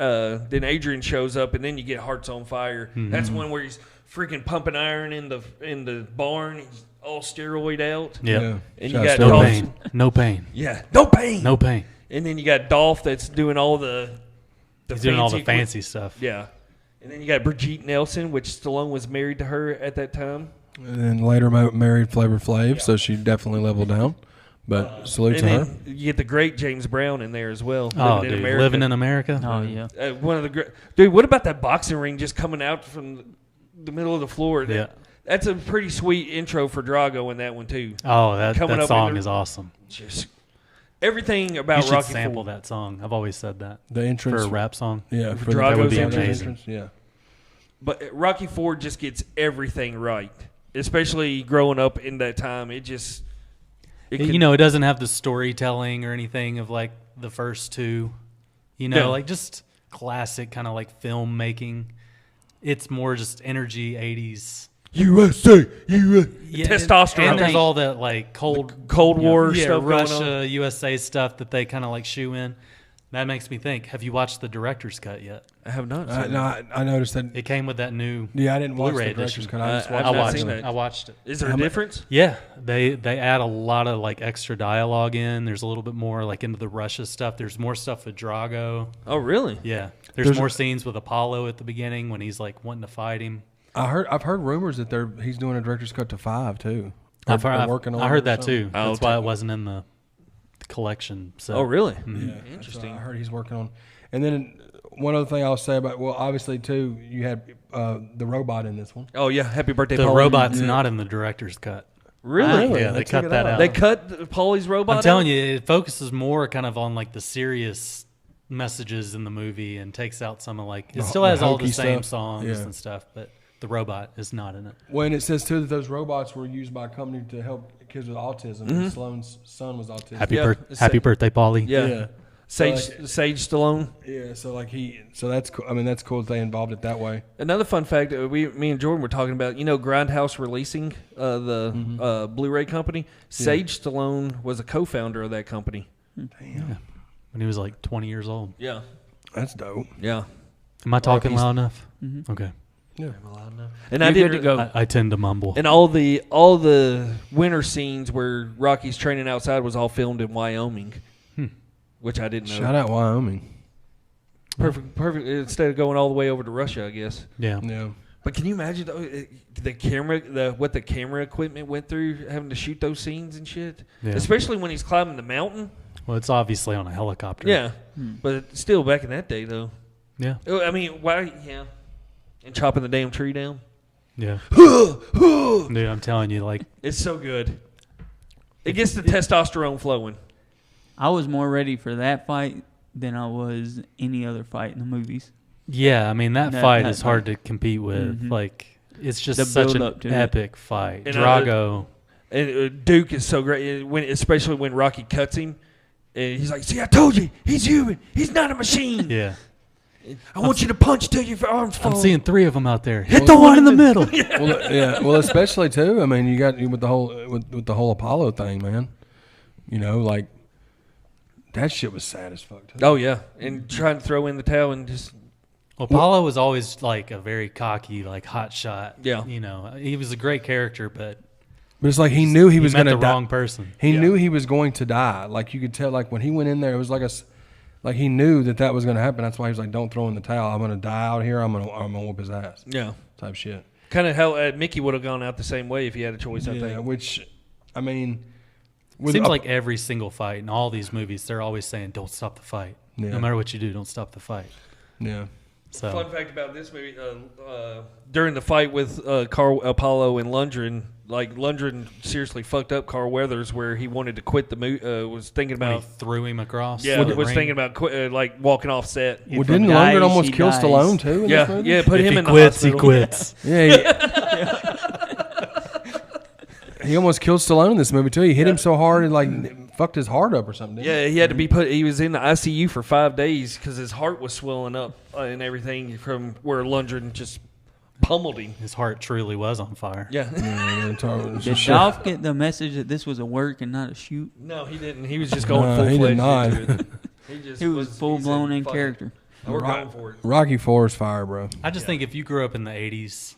then Adrian shows up, and then you get Hearts on Fire. Mm-hmm. That's one where he's freaking pumping iron in the barn. He's all steroid out. Yeah. And Shout you out got to No Dolph. pain. No pain. Yeah, no pain. No pain. And then you got Dolph that's doing all the He's doing all the fancy stuff. Yeah. And then you got Brigitte Nelson, which Stallone was married to her at that time. And then later married Flavor Flav, so she definitely leveled down. But salute And to her. then you get the great James Brown in there as well. Oh, dude, living in America. Oh yeah. One of the great dude. What about that boxing ring just coming out from the middle of the floor? Yeah. That's a pretty sweet intro for Drago in that one too. Oh, that Coming up song in the- is awesome. Just everything You about should Rocky sample IV. that song. I've always said that The for entrance. a rap song. Yeah, for Drago's that would be entrance. amazing. Yeah. But Rocky IV just gets everything right, especially growing up in that time. It just, You know, it doesn't have the storytelling or anything of like the first two. You know, Yeah. like just classic kind of like filmmaking. It's more just energy 80s. USA. Yeah, Testosterone. And there's all that like Cold War yeah, stuff going on. Russia, USA stuff that they kind of like shoe in. That makes me think, have you watched the director's cut yet? I have not. No, I noticed that. It came with that new Yeah, I didn't watch Blu-ray the director's edition. cut. I just I've watched not I watched seen it. that. I watched it. Is there a difference? Yeah, they add a lot of like extra dialogue in. There's a little bit more like into the Russia stuff. There's more stuff with Drago. Oh, really? Yeah, there's There's- more scenes with Apollo at the beginning when he's like wanting to fight him. I've heard rumors that he's doing a director's cut to 5 too. I've They're heard, working on I it heard or that something. too. Oh, That's why it wasn't in the collection. So. Oh, really? Yeah, that's Interesting. what I heard he's working on. And then one other thing I'll say about, well, obviously too, you had the robot in this one. Oh, yeah. Happy birthday, The Paulie. robot's not in the director's cut. Really? Really? Yeah, They they took cut it that out. out. They cut Paulie's robot I'm telling out? you, it focuses more kind of on like the serious messages in the movie and takes out some of like it still the has all the hokey same stuff. songs Yeah. and stuff, but the robot is not in it. When it says too that those robots were used by a company to help kids with autism, and Sloane's son was autistic. Yeah, Happy birthday, Paulie. Yeah. Yeah. Sage So, Sage Stallone. Yeah, so that's cool. I mean, that's cool that they involved it that way. Another fun fact, me and Jordan were talking about, Grindhouse Releasing, the Blu-ray company. Sage Stallone was a co-founder of that company. Damn, When he was like 20 years old. Yeah. that's dope. Yeah. Am I talking loud enough? Mm-hmm. Okay. Yeah. And You're good to go. I tend to mumble. And all the winter scenes where Rocky's training outside was all filmed in Wyoming, which I didn't know. Shout out Wyoming. Perfect. Instead of going all the way over to Russia, I guess. Yeah. Yeah. But can you imagine what the camera equipment went through having to shoot those scenes and shit? Yeah. Especially when he's climbing the mountain. Well, it's obviously on a helicopter. Yeah, but still back in that day though. Yeah. I mean, why? Yeah, and chopping the damn tree down. Yeah. Dude, I'm telling you, like, It's so good. It gets the testosterone flowing. I was more ready for that fight than I was any other fight in the movies. yeah, I mean, that That- fight that is hard to fight. compete with. Mhm. Like, it's just The such an build-up to it. epic fight. And, Drago. And Duke is so great, especially when Rocky cuts him. And he's like, "See, I told you, he's human. He's not a machine. Yeah. I want you to punch till your arms fall." I'm seeing 3 of them out there. Hit Hit the one in the middle. Well, yeah. Well, especially too. I mean, you got with the whole Apollo thing, man. You know, like that shit was sad as fuck. Too. Oh yeah, and trying to throw in the towel and just Apollo was always like a very cocky, like hot shot. Yeah. You know, he was a great character, but But it's like he knew he was met going to the die. wrong person. He Yeah. knew he was going to die. Like you could tell. Like when he went in there, it was like he knew that was going to happen. That's why he was like, "Don't throw in the towel. I'm going to die out here. I'm gonna whoop his ass." yeah. Type shit. Kind of how Mickey would have gone out the same way if he had a choice. I Yeah. think. Which, I mean, Seems like every single fight in all these movies, they're always saying, "Don't stop the fight. Yeah. No matter what you do, don't stop the fight." yeah. So Fun fact about this movie: during the fight with Carl Apollo and Lundgren, like Lundgren seriously fucked up Carl Weathers, where he wanted to quit the movie. Was thinking when he about threw him across. yeah, the was ring. thinking about like walking off set. Well, If he didn't dies, Lundgren almost he kill dies. Stallone too? In this Yeah, movie? yeah. Put If him he in the quits, he hospital. quits. Yeah. He almost killed Stallone in this movie too. He hit him so hard and like fucked his heart up or something. Didn't Yeah, he had to be put. He was in the ICU for 5 days because his heart was swelling up and everything from where Lundgren just pummeled him. His heart truly was on fire. Yeah. Did Dolph get the message that this was a work and not a shoot? No, he didn't. He was just going No, full he did fledged not. into it. He just He was full blown in "Fuck it. character. We're going for it. Rocky IV is fire, bro. I just think if you grew up in the 80s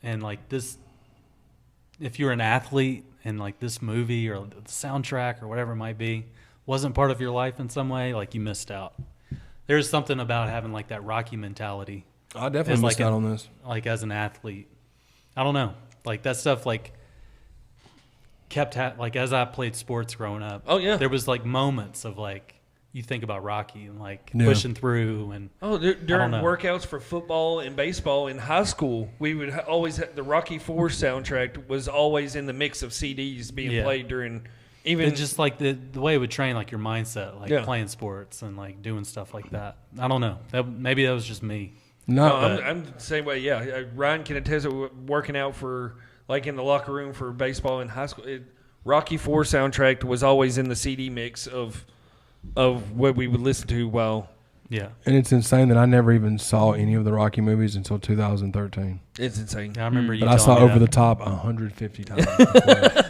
and like this, if you're an athlete and like this movie or the soundtrack or whatever it might be wasn't part of your life in some way, like you missed out. There's something about having like that Rocky mentality. I definitely missed out on this. Like as an athlete, I don't know, like that stuff like like as I played sports growing up. Oh yeah, there was like moments of like you think about Rocky and like Yeah. pushing through and during workouts for football and baseball in high school, we would always have the Rocky IV soundtrack was always in the mix of CDs being played during even it's just like the way it would train like your mindset, like Yeah. playing sports and like doing stuff like that. I don't know. Maybe that was just me. No, No, I'm the same way. Yeah, Ryan can attest to working out for like in the locker room for baseball in high school. Rocky IV soundtrack was always in the CD mix of what we would listen to while. Yeah, and it's insane that I never even saw any of the Rocky movies until 2013. It's insane. I remember you. But I saw telling me Over the that. Top 150 times.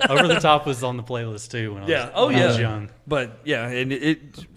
Over the Top was on the playlist too when I was young. But yeah, and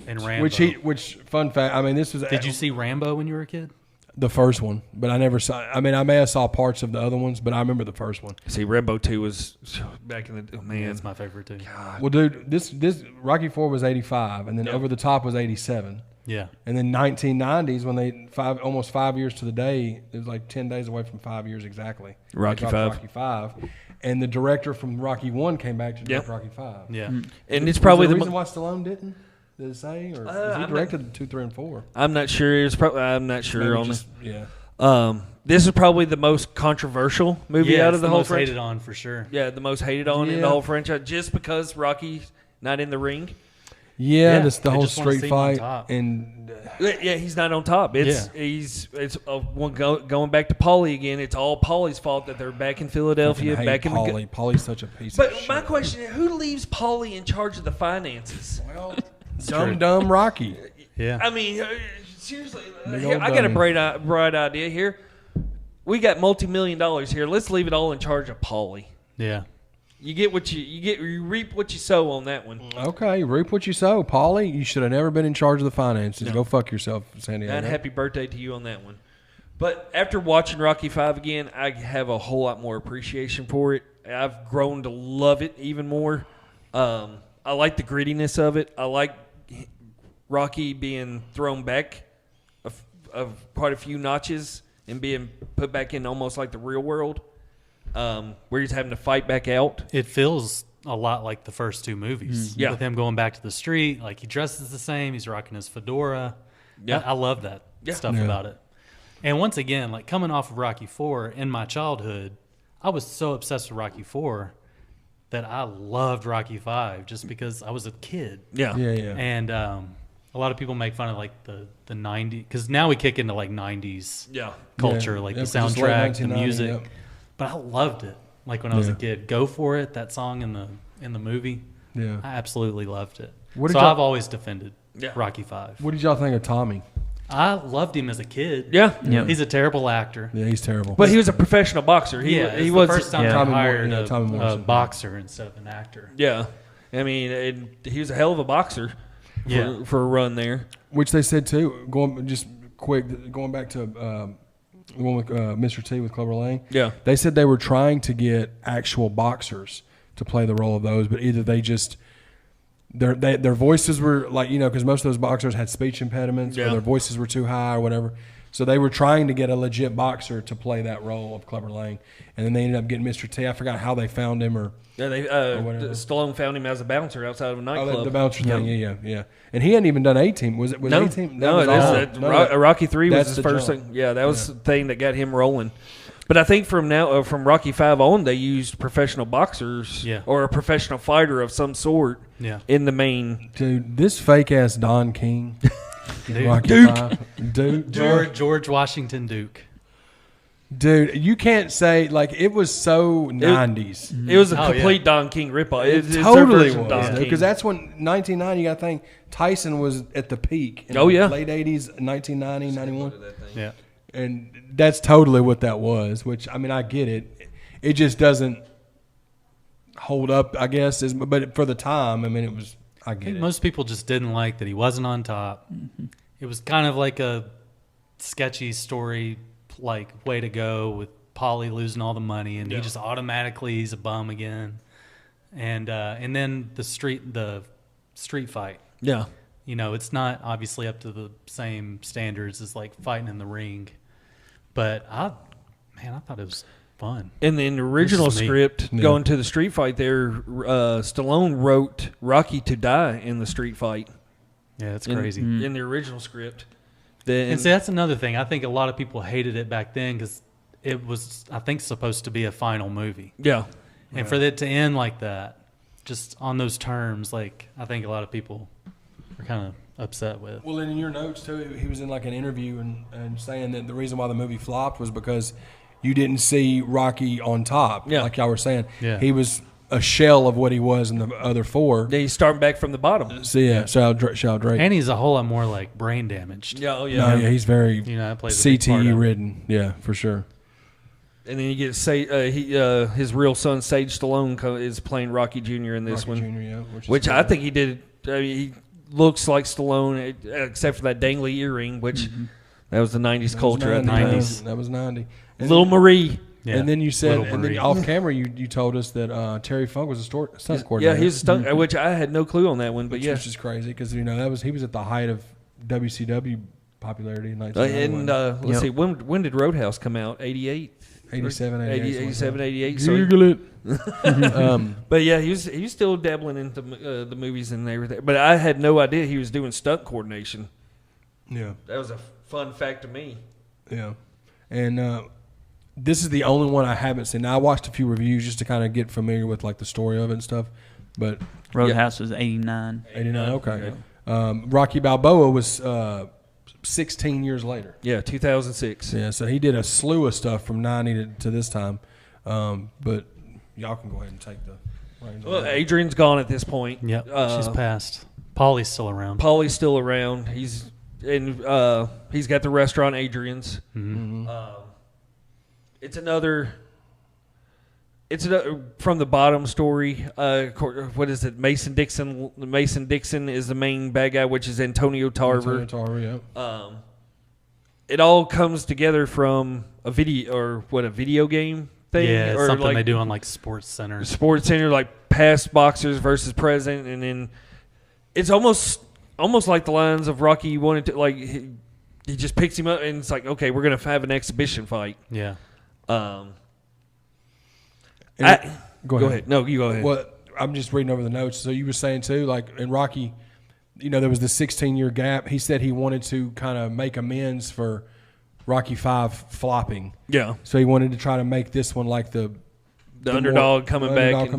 And Rambo. Which fun fact? I mean, this was. Did you see Rambo when you were a kid? the first one? But I never saw. I mean, I may have saw parts of the other ones, but I remember the first one. see Rambo 2 was back in the man. It's my favorite too. Well, dude, this Rocky IV was 85, and then Over the Top was 87. Yeah. And then 1990s, when they almost 5 years to the day, it was like 10 days away from 5 years exactly. Rocky They dropped V. Rocky V, and the director from Rocky 1 came back to direct Rocky V. Yeah. And it's probably Was the there a reason why Stallone didn't. Did it say, or he directed 2, 3, and 4? I'm not sure. It's probably I'm not sure Maybe on just- this. Yeah. This is probably the most controversial movie Yeah, out it's of the the whole most franchise. hated on for sure. Yeah, the most hated on in Yeah. the whole franchise, just because Rocky's not in the ring. Yeah, Yeah, this the they whole just wanna street see him on fight, top. and Yeah, he's not on top. It's going back to Paulie again. It's all Paulie's fault that they're back in Philadelphia, I hate back in the. Paulie. Paulie's such a piece But of shit. my question is, who leaves Paulie in charge of the finances? Well, true. dumb Rocky. Yeah. I mean, seriously, Big here, old I got a dummy. bright idea here. We got multi-million-dollars here. Let's leave it all in charge of Paulie. Yeah. You get what you reap what you sow on that one. Okay, reap what you sow, Paulie. You should have never been in charge of the finances. Go fuck yourself, San Diego. And happy birthday to you on that one. But after watching Rocky V again, I have a whole lot more appreciation for it. I've grown to love it even more. I like the grittiness of it. I like Rocky being thrown back of quite a few notches and being put back in almost like the real world, where he's having to fight back out. It feels a lot like the first two movies. Yeah. With him going back to the street, like he dresses the same, he's rocking his fedora. Yeah. I love that stuff Yeah. about it. And once again, like coming off of Rocky IV in my childhood, I was so obsessed with Rocky IV that I loved Rocky V just because I was a kid. Yeah. Yeah. And a lot of people make fun of like the 90s, because now we kick into like 90s Yeah. culture, Yeah. like Yeah, the because it's late soundtrack, the 1990, music. yep. But I loved it. Like when I was a Yeah. kid, "Go For It," that song in the movie, Yeah. I absolutely loved it. What did So y'all- I've always defended Yeah. Rocky V. What did y'all think of Tommy? I loved him as a kid. Yeah. Yeah. He's a terrible actor. Yeah, he's terrible. But he was a professional boxer. He It's was the first time Yeah. they Tommy hired Moore- yeah, Tommy a Morrison. boxer instead of an actor. Yeah. I mean, and he was a hell of a boxer Yeah. for a run there. Which they said too. Going back to the one with Mr. T with Clubber Lang. Yeah. They said they were trying to get actual boxers to play the role of those, but either they just their voices were like, because most of those boxers had speech impediments, or Yeah. their voices were too high or whatever. So they were trying to get a legit boxer to play that role of Clubber Lang, and then they ended up getting Mr. T. I forgot how they found him, or Yeah, whatever. Stallone found him as a bouncer outside of a nightclub. the bouncer thing. Yeah. And he hadn't even done A-Team. Was it? Was No, A-Team? no, Rocky III was that's his the first jump. thing. Yeah, that was the thing that got him rolling. But I think from Rocky V on, they used professional boxers, Yeah. or a professional fighter of some sort, Yeah. in the main. Dude, this fake ass Don King, Dude. Rocky Duke. Duke, George Washington Duke. dude, you can't say like it was so 90s. It was a Oh, complete yeah. Don King ripoff. It's their Totally version of Don was, King. because that's when 1990. You got to think Tyson was at the peak. In Oh, yeah. late 80s, 1990, 91, Yeah. and that's totally what that was. Which I mean, I get it. It just doesn't hold up, I guess. But for the time, I mean, it was. I I get think it. most people just didn't like that he wasn't on top. It was kind of like a sketchy story, like way to go with Polly losing all the money, and he just automatically he's a bum again. And then the street fight. Yeah. You know, it's not obviously up to the same standards as like fighting in the ring, but I thought it was fun. In the original script, going to the street fight there, Stallone wrote Rocky to die in the street fight. Yeah, it's crazy. In the original script. And see, that's another thing. I think a lot of people hated it back then because it was, I think, supposed to be a final movie. Yeah. And for it to end like that, just on those terms, like, I think a lot of people are kind of upset with. Well, and in your notes, too, he was in like an interview and saying that the reason why the movie flopped was because you didn't see Rocky on top, like y'all were saying. Yeah. He was a shell of what he was in the other four. Yeah, he's starting back from the bottom. So, shout out Drake. And he's a whole lot more, like, brain damaged. Yeah, oh, No, yeah, he's very that plays a big part of CTE it. ridden. Yeah, for sure. And then you get his real son Sage Stallone is playing Rocky Jr. in this Rocky one, Jr., yeah, which I think he did. I mean, he looks like Stallone, except for that dangly earring, which that was the '90s culture. At the time. That was 90. And Little Marie. Yeah, and then you said, Little and then Marie. off camera, you told us that Terry Funk was a stunt Yeah, coordinator. he was a stunt, which I had no clue on that one, but which is crazy because he was at the height of WCW popularity in And 1991. let's see, when did Roadhouse come out? 88? 87, 88. 87, 88. Google it. But yeah, he was still dabbling into the movies and everything. But I had no idea he was doing stunt coordination. Yeah. That was a fun fact to me. Yeah. And this is the only one I haven't seen. Now, I watched a few reviews just to kind of get familiar with like the story of it and stuff. But Roadhouse was 89. 89, okay. Rocky Balboa was 16 years later. Yeah, 2006. Yeah, so he did a slew of stuff from 90 to this time. But y'all can go ahead and take the reins. Well, Adrian's gone at this point. Yep, she's passed. Polly's still around. Pauly's still around. He's got the restaurant Adrian's. Mm-hmm. It's another from the bottom story. What is it? Mason Dixon. Mason Dixon is the main bad guy, which is Antonio Tarver. Yeah. It all comes together from a video game thing. Yeah, it's or something like they do on like Sports Center. Sports Center, like past boxers versus present, and then it's almost like the lines of Rocky wanted to like. He just picks him up and it's like, okay, we're gonna have an exhibition fight. Yeah. Go ahead. No, you go ahead. Well, I'm just reading over the notes. So you were saying too, like in Rocky, there was the 16-year gap. He said he wanted to kind of make amends for Rocky V flopping. Yeah. So he wanted to try to make this one like the underdog coming back.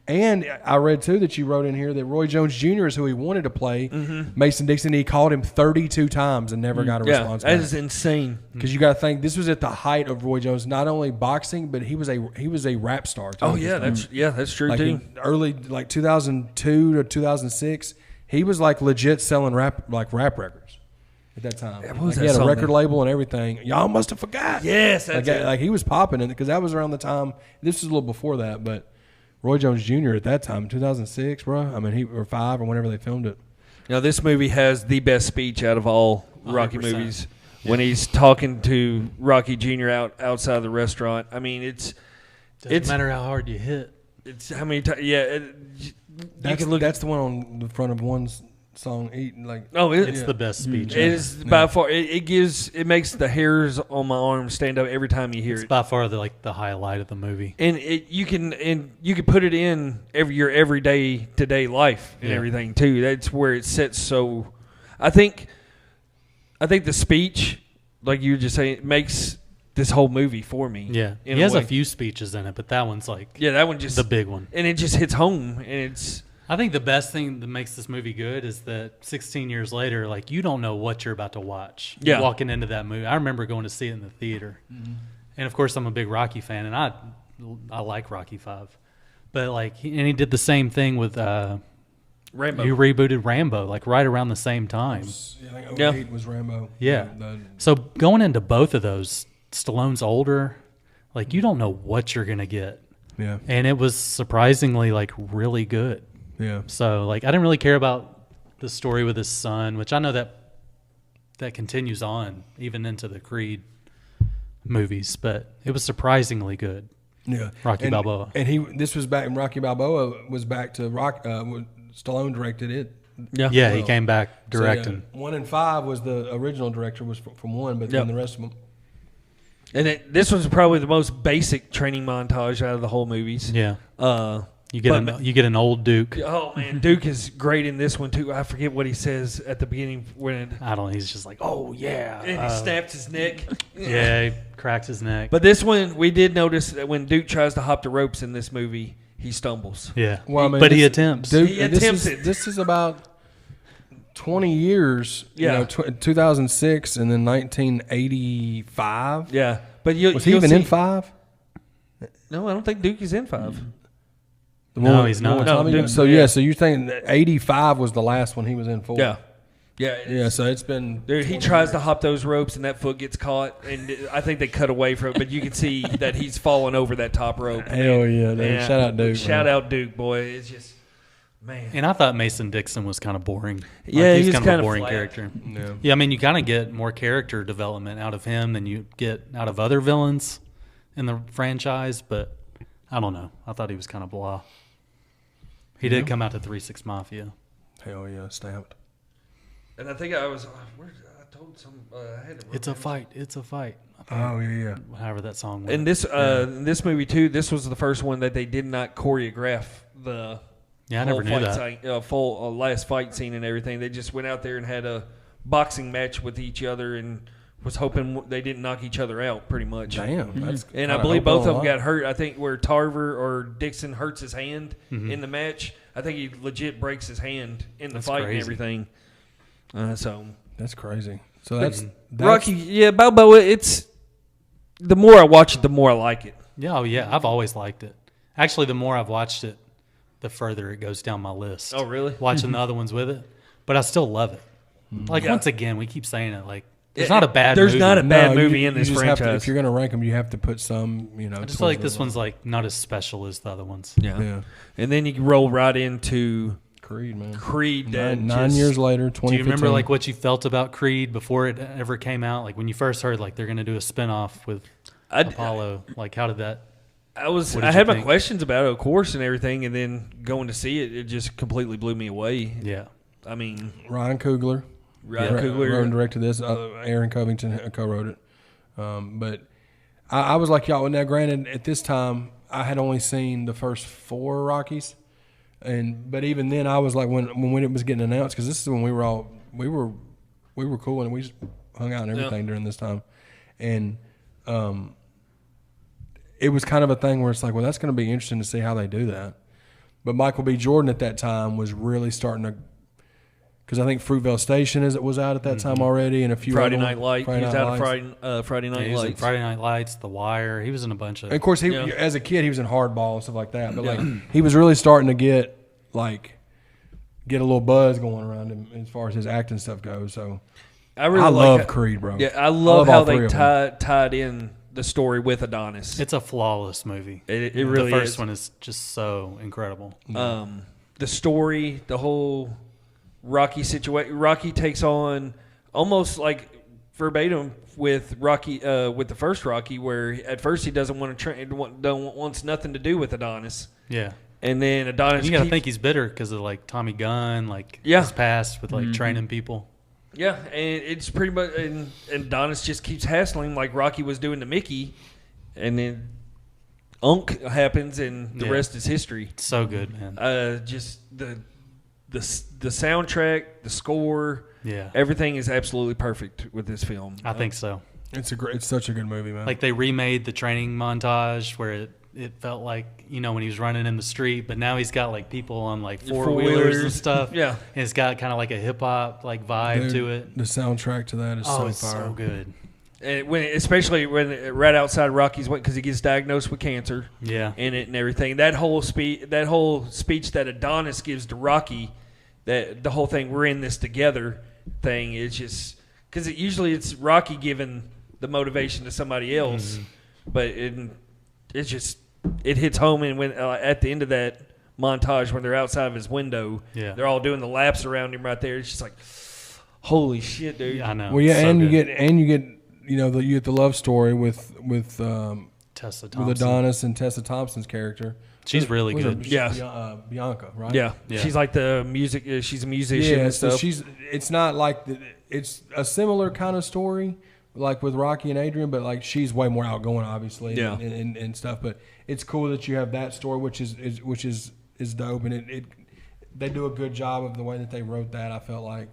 And I read too that you wrote in here that Roy Jones Jr. is who he wanted to play. Mason Dixon. He called him 32 times and never got a response. That is insane. Because you got to think this was at the height of Roy Jones, not only boxing, but he was a rap star too. Oh yeah, that's true like too. In early 2002 to 2006, he was like legit selling rap records at that time. What was he that had a song record that- label and everything. Y'all must have forgot. Yes, that's it. Like he was popping in it because that was around the time. This was a little before that, but Roy Jones Jr. at that time, 2006, bro. I mean, or 5 or whenever they filmed it. Now this movie has the best speech out of all Rocky 100%. movies. When he's talking to Rocky Jr. outside of the restaurant. I mean, Doesn't matter how hard you hit. it's how many times. Yeah, That's the one on the front of one's song. Eating like It's the best speech. It is by far. It makes the hairs on my arm stand up every time you hear It's it. by far the highlight of the movie. And you can put it in your everyday today life and Yeah. everything too. That's where it sits. So, I think the speech, like you were just saying, makes this whole movie for me. Yeah, in he has way. a few speeches in it, but that one's like Yeah, that one just the big one. and it just hits home. And it's I think the best thing that makes this movie good is that 16 years later, like you don't know what you're about to watch. Yeah. Walking into that movie, I remember going to see it in the theater, and of course I'm a big Rocky fan, and I like Rocky V, but like he did the same thing with Rambo. he rebooted Rambo like right around the same time. I think Yeah. 08 was Rambo. Yeah. So going into both of those, Stallone's older, like you don't know what you're gonna get, Yeah. and it was surprisingly like really good. Yeah. So, like, I didn't really care about the story with his son, which I know that continues on even into the Creed movies, but it was surprisingly good. Yeah, Rocky Balboa. And this was back. Rocky Balboa was back to Rock. Stallone directed it. Yeah, he came back directing. So, 1 and 5 was the original director was from 1, but then the rest of them. And this was probably the most basic training montage out of the whole movies. Yeah. You get an old Duke. Oh man, Duke is great in this one too. I forget what he says at the beginning when I don't know. He's just like, oh yeah, and he snaps his neck. Yeah, he cracks his neck. But this one, we did notice that when Duke tries to hop the ropes in this movie, he stumbles. Yeah, well, I mean, but he attempts. Duke, he attempts it. This is about 20 years. Yeah, 2006 and then 1985. Yeah, but was he even in 5? No, I don't think Duke is in 5. No, he's not. So you're saying that 85 was the last one he was in 4? Yeah. Yeah, so it's been. Dude, he tries to hop those ropes and that foot gets caught, and I think they cut away from it, but you can see that he's falling over that top rope. Hell yeah, dude. Shout out Duke. Shout out Duke, boy. It's just, man. And I thought Mason Dixon was kind of boring. Yeah, he's kind of of a boring flat. character. Yeah, I mean, you kind of get more character development out of him than you get out of other villains in the franchise, but I don't know. I thought he was kind of blah. He did come out to 3-6 Mafia. Hell yeah, stamped. And I think I was, I told some, I had to It's a fight. Oh yeah. However that song went. And this movie too, this was the first one that they did not choreograph the I never knew that. Full last fight scene and everything. They just went out there and had a boxing match with each other and was hoping they didn't knock each other out pretty much. Damn. That's and I believe both of them got hurt. I think where Tarver or Dixon hurts his hand in the match, I think he legit breaks his hand in the fight and everything. So that's crazy. So that's Rocky. Yeah, Balboa. It's the more I watch it, the more I like it. Yeah, I've always liked it. Actually, the more I've watched it, the further it goes down my list. Oh, really? Watching the other ones with it, but I still love it. Like once again, we keep saying it. Like there's not a bad. There's movie. not a bad movie you in this just franchise. have to, if you're going to rank them, you have to put some. I just feel like this one's like not as special as the other ones. Yeah. And then you can roll right into Creed, man. Creed. Nine years later, 2015. Do you remember like what you felt about Creed before it ever came out? Like when you first heard like they're going to do a spinoff with Apollo. Like how did that? I had my questions about it, of course, and everything, and then going to see it, it just completely blew me away. Yeah. I mean, Ryan Coogler wrote and directed this. Aaron Covington co-wrote it. But I was like y'all. Now, granted, at this time, I had only seen the first 4 Rockies, but even then, I was like when it was getting announced, because this is when we were cool and we just hung out and everything during this time, and it was kind of a thing where it's like, well, that's going to be interesting to see how they do that. But Michael B. Jordan at that time was really starting to, because I think Fruitvale Station was out at that time already, and a few Friday other Night Lights. He was out of Friday Night He was in Lights. Friday Night Lights, The Wire. He was in a bunch of. And of course, he as a kid he was in Hardball and stuff like that. But like he was really starting to get a little buzz going around him as far as his acting stuff goes. So I love Creed, bro. Yeah, I love how they tied in the story with Adonis. It's a flawless movie. It really is. The first one is just so incredible. The story, the whole Rocky situation. Rocky takes on almost like verbatim with Rocky, with the first Rocky, where at first he doesn't want to train, wants nothing to do with Adonis. Yeah. And then Adonis. You got to think he's bitter because of like Tommy Gunn, his past with like training people. Yeah, and it's pretty much, and Adonis just keeps hassling like Rocky was doing to Mickey, and then Unk happens, and the rest is history. It's so good, man. Just the soundtrack, the score, everything is absolutely perfect with this film. I think so. It's such a good movie, man. Like they remade the training montage where it felt like, when he was running in the street, but now he's got like people on like four-wheelers and stuff. Yeah. And it's got kind of like a hip-hop like vibe to it. The soundtrack to that is so fire. So good. And especially when right outside Rocky's, because he gets diagnosed with cancer. Yeah. In it and everything. That whole speech that Adonis gives to Rocky, that the whole thing, we're in this together thing, is just, because usually it's Rocky giving the motivation to somebody else, but it's just, it hits home. And when at the end of that montage, when they're outside of his window, they're all doing the laps around him right there. It's just like, holy shit, dude! Yeah, I know. Well, yeah, and you get you get the love story with Tessa with Thompson. Adonis and Tessa Thompson's character. She's really Was good. it Bianca, right? Yeah. Yeah. She's like the music. She's a musician Yeah, and so stuff. it's not like it's a similar kind of story, like with Rocky and Adrian, but like she's way more outgoing, obviously, Yeah. and stuff. But it's cool that you have that story, which is dope, and they do a good job of the way that they wrote that. I felt like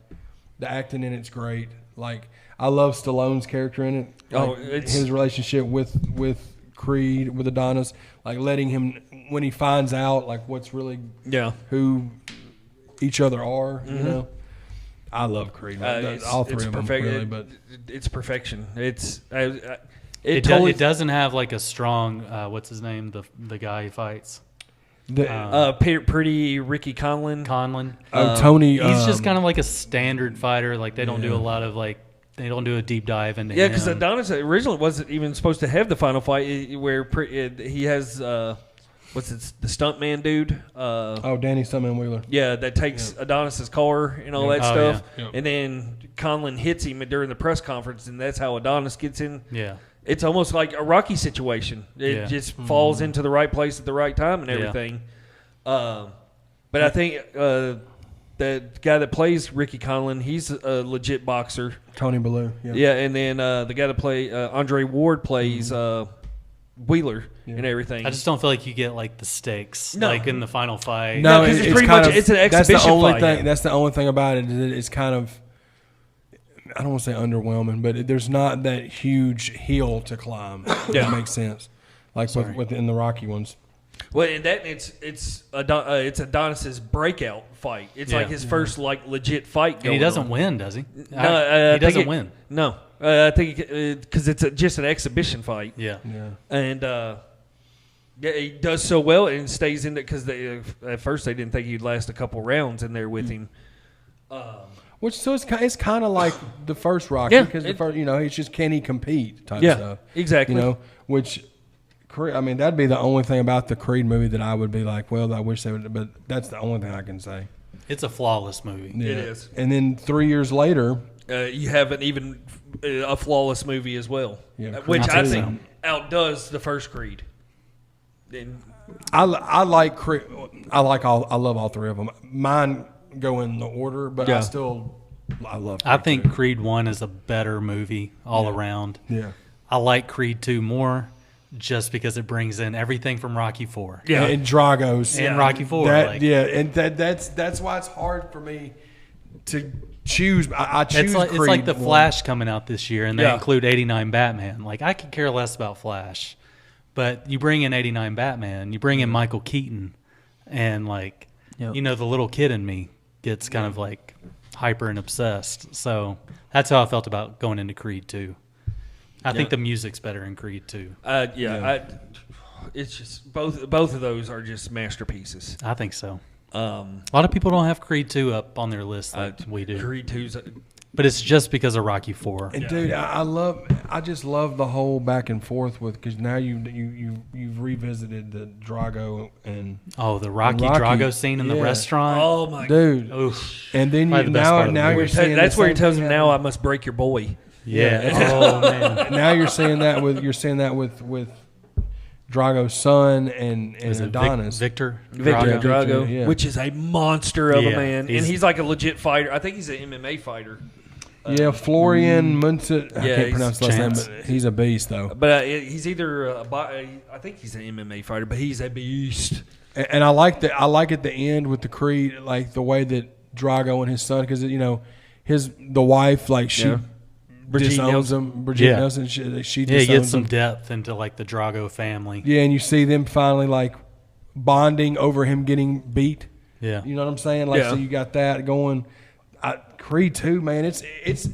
the acting in it's great. Like I love Stallone's character in it. Like, his relationship with Creed, with Adonis, like letting him, when he finds out like what's really who each other are, you know. I love Creed. All three of them, really, but it's perfection. It doesn't have like a strong what's his name, the guy who fights. Pretty Ricky Conlon. Tony. He's just kind of like a standard fighter. Like they don't do a lot of they don't do a deep dive into him. Yeah, because Adonis originally wasn't even supposed to have the final fight where he has the stuntman dude? Danny Stuntman Wheeler. Yeah, that takes Adonis's car and all that stuff. Yeah. Yep. And then Conlon hits him during the press conference, and that's how Adonis gets in. Yeah. It's almost like a Rocky situation. It just falls into the right place at the right time and everything. But I think the guy that plays Ricky Conlon, he's a legit boxer. Tony Bellew. Yeah, and then the guy that plays Andre Ward plays Wheeler and everything. I just don't feel like you get like the stakes like in the final fight. No, because it's pretty much it's an exhibition that's the only fight. Thing, that's the only thing about it. It's kind of, I don't want to say underwhelming, but there's not that huge hill to climb. If that makes sense. Like within the Rocky ones. Well, and that it's Adonis's breakout fight. It's like his first like legit fight. And he doesn't win, does he? No, he doesn't win. No, I think because it's just an exhibition fight. Yeah. And he does so well and stays in it because at first they didn't think he'd last a couple rounds in there with him. It's kind of like the first Rocky because the first, it's just can he compete type stuff. Exactly. Which. I mean, that'd be the only thing about the Creed movie that I would be like, well, I wish they would, but that's the only thing I can say. It's a flawless movie. Yeah. It is. And then 3 years later, you have a flawless movie as well, which I think outdoes the first Creed. And I like Creed. I love all three of them. Mine go in the order, but I love Creed. I think Creed 1 is a better movie all around. Yeah. I like Creed 2 more. Just because it brings in everything from Rocky 4. Yeah, and Drago's. And Rocky 4. That's why it's hard for me to choose. I choose Creed. It's like the Flash coming out this year, and they include 89 Batman. Like, I could care less about Flash. But you bring in 89 Batman, you bring in Michael Keaton, and, like, the little kid in me gets kind of, like, hyper and obsessed. So that's how I felt about going into Creed 2. I think the music's better in Creed too. It's just both of those are just masterpieces. I think so. A lot of people don't have Creed 2 up on their list like we do. Creed 2's, but it's just because of Rocky 4. And dude, I just love the whole back and forth with because now you've revisited the Drago and the Rocky Drago scene in the restaurant. Oh my dude! Oof. And then now you're seeing that's where he tells him now I must break your boy. Yeah. Oh man. Now you're saying that with Drago's son and Adonis. Victor Drago, which is a monster of a man, and he's like a legit fighter. I think he's an MMA fighter. Florian Munson. I can't pronounce his last name, but he's a beast though. But he's either I think he's an MMA fighter, but he's a beast. And I like that. I like at the end with the Creed, like the way that Drago and his son, because the wife she. Brigitte Nelson. Brigitte Nelson. She you get some depth into like the Drago family. Yeah, and you see them finally like bonding over him getting beat. Yeah, you know what I'm saying? So you got that going. Creed 2, man, it's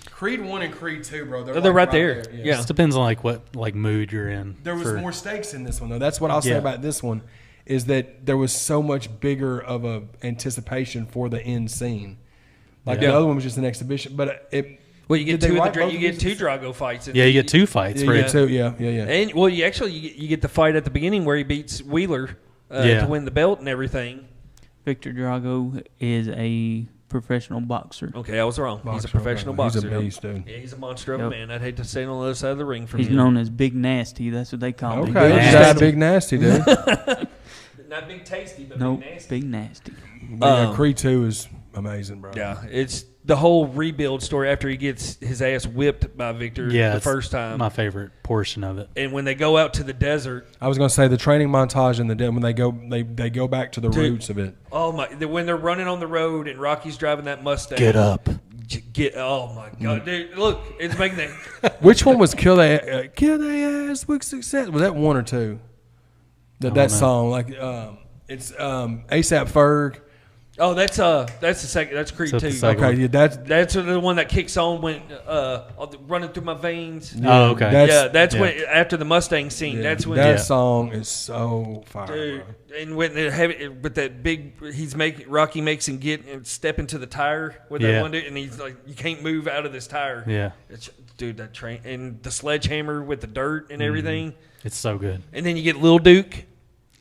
Creed 1 and Creed 2, bro. They're right there. Yeah. It just depends on like what mood you're in. There was more stakes in this one though. That's what I'll say about this one, is that there was so much bigger of a anticipation for the end scene. Like the other one was just an exhibition, but it. Well, you get two Drago fights. You get two fights. Yeah, And you get the fight at the beginning where he beats Wheeler to win the belt and everything. Victor Drago is a professional boxer. Okay, I was wrong. He's a Boxer, professional okay. boxer. He's a beast, dude. Yeah, he's a monster of a Yep. man. I'd hate to stand on the other side of the ring from He's him. known as Big Nasty. That's what they call him. Okay, Big he's Nasty. that big nasty, dude. Not big tasty, but Nope, big nasty. Big Nasty. But yeah, Creed 2 is amazing, bro. Yeah, it's the whole rebuild story after he gets his ass whipped by Victor Yeah, the it's first time. my favorite portion of it. And when they go out to the desert, I was gonna say the training montage in the when they go back to the Dude. roots of it. oh my! When they're running on the road and Rocky's driving that Mustang. up. Oh my God, dude! Look, it's making that. Which one was kill they ass with success? Was that one or two? That know. song like it's ASAP Ferg. Oh, that's the second. That's Creed So 2. the second Okay, yeah, That's the one that kicks on when running through my veins. Oh, okay. That's yeah. when after the Mustang scene. yeah, That's when that Yeah. song is so fire, dude. bro. And when they have it with that big, Rocky makes him get and step into the tire with that Yeah. one dude, and he's like, you can't move out of this tire. Yeah. Dude, that train and the sledgehammer with the dirt and everything, It's so good. and then you get Lil Duke.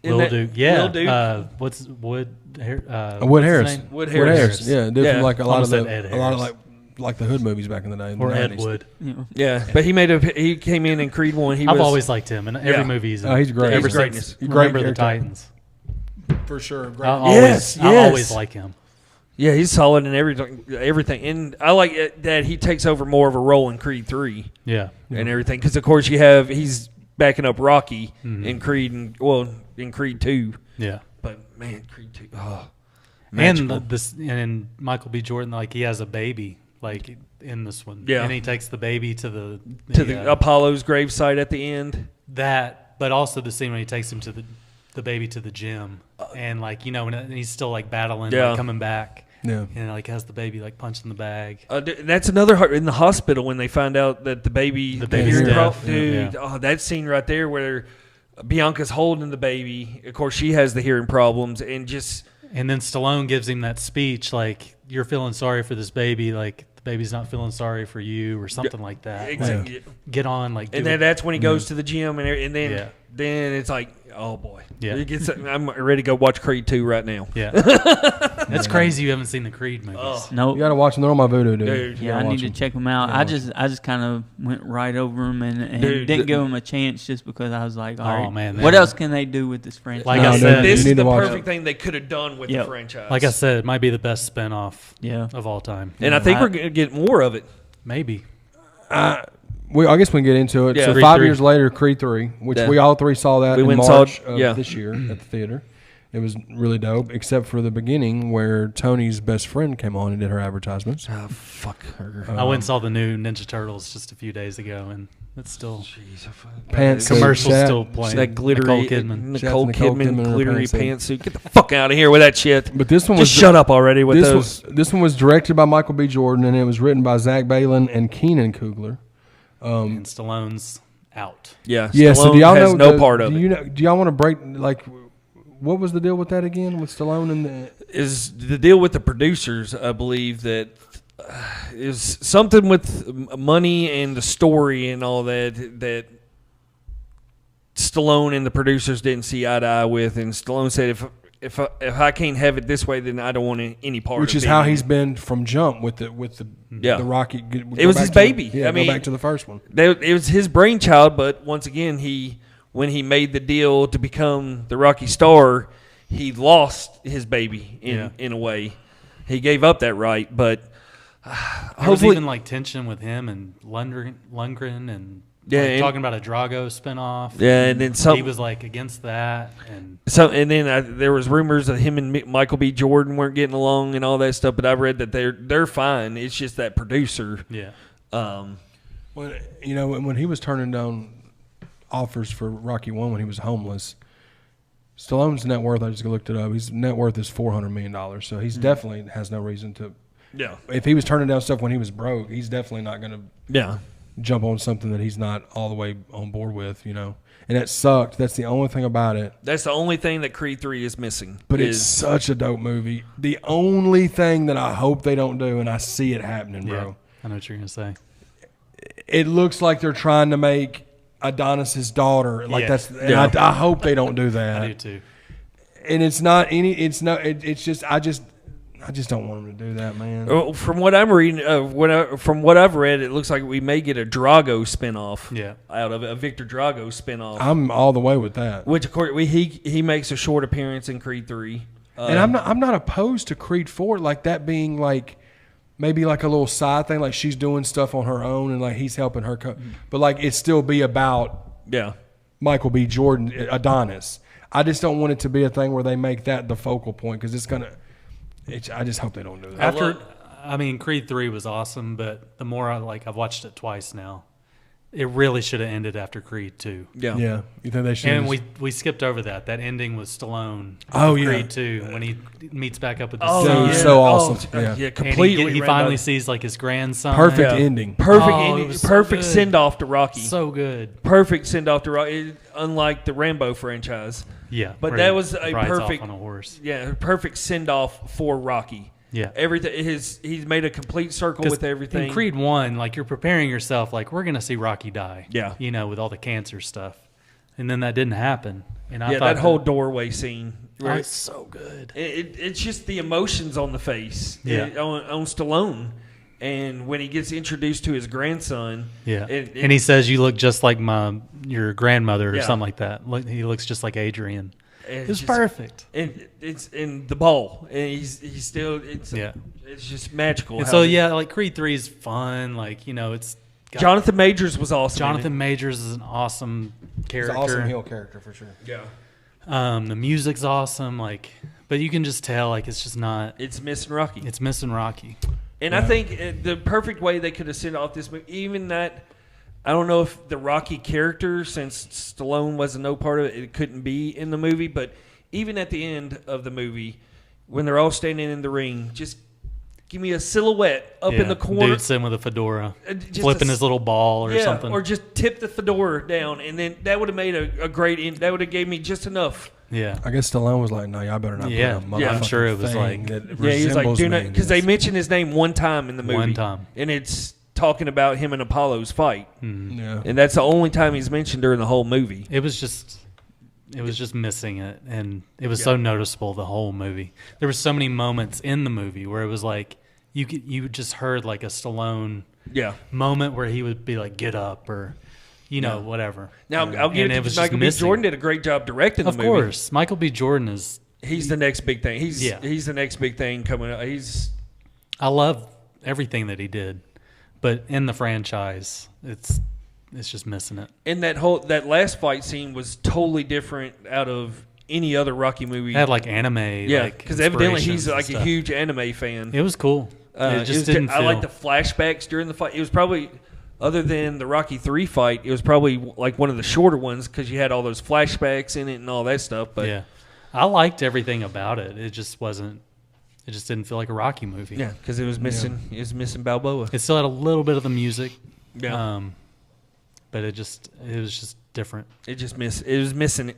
in Lil that- Duke. Yeah. Lil Duke. What's Wood? Wood what's his Harris. name? Wood Wood Harris. Harris. Yeah, dude Yeah. from like a lot of Almost the said Ed a lot of Harris. like the hood movies back in the day. in Or the Ed 90s. Wood. You know. Yeah, but he came in Creed 1. I've always liked him in every Yeah. movie he's in. Oh, he's great. Ever He's greatness. since He's great Remember the character. Titans. For sure. Great. Yes, I yes. always like him. Yeah, he's solid in everything, and I like it that he takes over more of a role in Creed 3 Yeah. and everything because of course he's backing up Rocky in Creed in Creed 2. Yeah. But man, Creed 2. Oh, And magical. and Michael B. Jordan, like he has a baby, like in this one. Yeah. And he takes the baby to the Apollo's gravesite at the end. that, but also the scene when he takes him to the baby to the gym, and like and he's still like battling, Yeah. like, coming back, Yeah. and like has the baby like punched in the bag. That's another in the hospital when they find out that the baby's baby's deaf. dude. Yeah. Oh, that scene right there where Bianca's holding the baby. Of course, she has the hearing problems and just. And then Stallone gives him that speech, like you're feeling sorry for this baby, like the baby's not feeling sorry for you, or something like that. Exactly. Like, get on, like. And do then it. that's when he goes to the gym, and then Yeah. then it's like, oh boy, Yeah. It gets, I'm ready to go watch Creed 2 right now. Yeah. That's crazy. You haven't seen the Creed movies. Oh. Nope. You got to watch them. They're on my voodoo, dude. Dude. You Yeah, I gotta need watch to them. check them out. Yeah, I just kind of went right over them and Dude, didn't give them a chance just because I was like, all right, man, what they- else can they do with this franchise? Like No, I dude, said, This you is need the to watch perfect it. thing they could have done with the Yep. franchise. like I said, it might be the best spinoff Yeah. of all time. and I think we're going to get more of it. Maybe. I guess we can get into it. Yeah. So Creed 5 3. years later, Creed 3, which Yeah. we all three saw that We in went and saw March it, of yeah. this year at the theater. It was really dope, except for the beginning where Tony's best friend came on and did her advertisements. Oh, fuck her. I went and saw the new Ninja Turtles just a few days ago, and it's still Jeez, Pants commercials Chat- still playing. that glittery Nicole Kidman. Nicole Nicole Kidman in Kidman her glittery pantsuit. pantsuit. Get the fuck out of here with that shit. But this one was Just shut up already with this those. this one was directed by Michael B. Jordan, and it was written by Zach Balin and Keenan Coogler. And Stallone's out. Yeah, Yeah, so do Stallone y'all has know no part of do it. you know? Do y'all want to break like? What was the deal with that again with Stallone and the? Is the deal with the producers? I believe that is something with money and the story and all that Stallone and the producers didn't see eye to eye with, and Stallone said if I can't have it this way, then I don't want any part. Which of is being how in he's it. been from jump with the Yeah. the Rocky. It was his baby. I mean, go back to the first one. It was his brainchild, but once again, when he made the deal to become the Rocky Star, he lost his baby in a way. He gave up that right, but There was hopefully, even like tension with him and Lundgren and Yeah, like, and- talking about a Drago spinoff. yeah, and then some. He was like against that, and And then there was rumors that him and Michael B. Jordan weren't getting along and all that stuff. But I've read that they're fine. It's just that producer. yeah, When when he was turning down offers for Rocky 1 when he was homeless, Stallone's net worth, I just looked it up. His net worth is $400 million. So he's definitely has no reason to. Yeah, If he was turning down stuff when he was broke, he's definitely not going to yeah. jump on something that he's not all the way on board with, And that sucked. That's the only thing about it. That's the only thing that Creed 3 is missing. But it's such a dope movie. The only thing that I hope they don't do, and I see it happening, yeah. bro. I know what you're gonna say. It looks like they're trying to make Adonis's daughter. Like Yeah. that's. And Yeah. I hope they don't do that. I do too. And it's not any. It's no. It's just. I just don't want him to do that, man. From what I'm reading, from what I've read, it looks like we may get a Drago spinoff. Yeah. Out of it, a Victor Drago spinoff. I'm all the way with that. Which, of course, he makes a short appearance in Creed 3. And I'm not opposed to Creed 4, like that being like maybe like a little side thing, like she's doing stuff on her own and like he's helping her. But like it still be about Michael B. Jordan, Adonis. I just don't want it to be a thing where they make that the focal point because it's gonna. I just hope they don't do that. Creed 3 was awesome, but the more I've watched it twice now. It really should have ended after Creed 2. Yeah. Yeah. You think they should? And we skipped over that. That ending was Stallone. Oh, yeah. Creed 2 when he meets back up with his Dude, son. so awesome. Yeah, And completely. he finally sees like his grandson. Perfect ending. Perfect Oh, it ending. was so Perfect good. send off to Rocky. So good. Perfect send off to Rocky. Unlike the Rambo franchise. Yeah. But where that he was a rides perfect off on a horse. Yeah, perfect send off for Rocky. Yeah. Everything he's made a complete circle with everything. In Creed 1, like you're preparing yourself, like we're gonna see Rocky die. Yeah. You know, with all the cancer stuff. And then that didn't happen. And I thought that whole doorway scene. Oh, it's so good. It's just the emotions on the face on Stallone. And when he gets introduced to his grandson. Yeah. And he says, you look just like your grandmother or something like that. He looks just like Adrian. It was perfect. And it's in the ball. And he's still, it's just magical. And so, like Creed 3 is fun. Like, you know, it's got Jonathan Majors was awesome. Jonathan Majors is an awesome character. He's an awesome heel character for sure. Yeah. The music's awesome. Like, but you can just tell, like, it's just not. It's missing Rocky. It's missing Rocky. And I think the perfect way they could have sent off this movie, even that, I don't know if the Rocky character, since Stallone wasn't no part of it, it couldn't be in the movie. But even at the end of the movie, when they're all standing in the ring, just give me a silhouette up in the corner. Dude sitting with a fedora, Just flipping his little ball or something. Or just tip the fedora down, and then that would have made a great end. That would have gave me just enough. Yeah. I guess Stallone was like, no, y'all better not put a motherfucking I'm sure it was thing like- that He was like, resembles do not, me. because they mentioned his name one time in the movie. One time. And it's talking about him and Apollo's fight. Yeah. And that's the only time he's mentioned during the whole movie. It was just missing it, and it was so noticeable the whole movie. There were so many moments in the movie where it was like you just heard like a Stallone moment where he would be like, get up, or whatever. Now I'll give it to Michael B. Jordan did a great job directing the movie. Of course, Michael B. Jordan is. He's the next big thing. He's the next big thing coming up. I love everything that he did, but in the franchise, it's just missing it. And that last fight scene was totally different out of any other Rocky movie. It had like anime, because evidently he's inspirations and like stuff. a huge anime fan. It was cool. It just didn't feel. I like the flashbacks during the fight. It was probably, other than the Rocky 3 fight, it was probably like one of the shorter ones because you had all those flashbacks in it and all that stuff. But yeah, I liked everything about it. It just wasn't. It just didn't feel like a Rocky movie. Yeah, because it was missing. It was missing Balboa. It still had a little bit of the music. Yeah. But it was just different. It was missing it.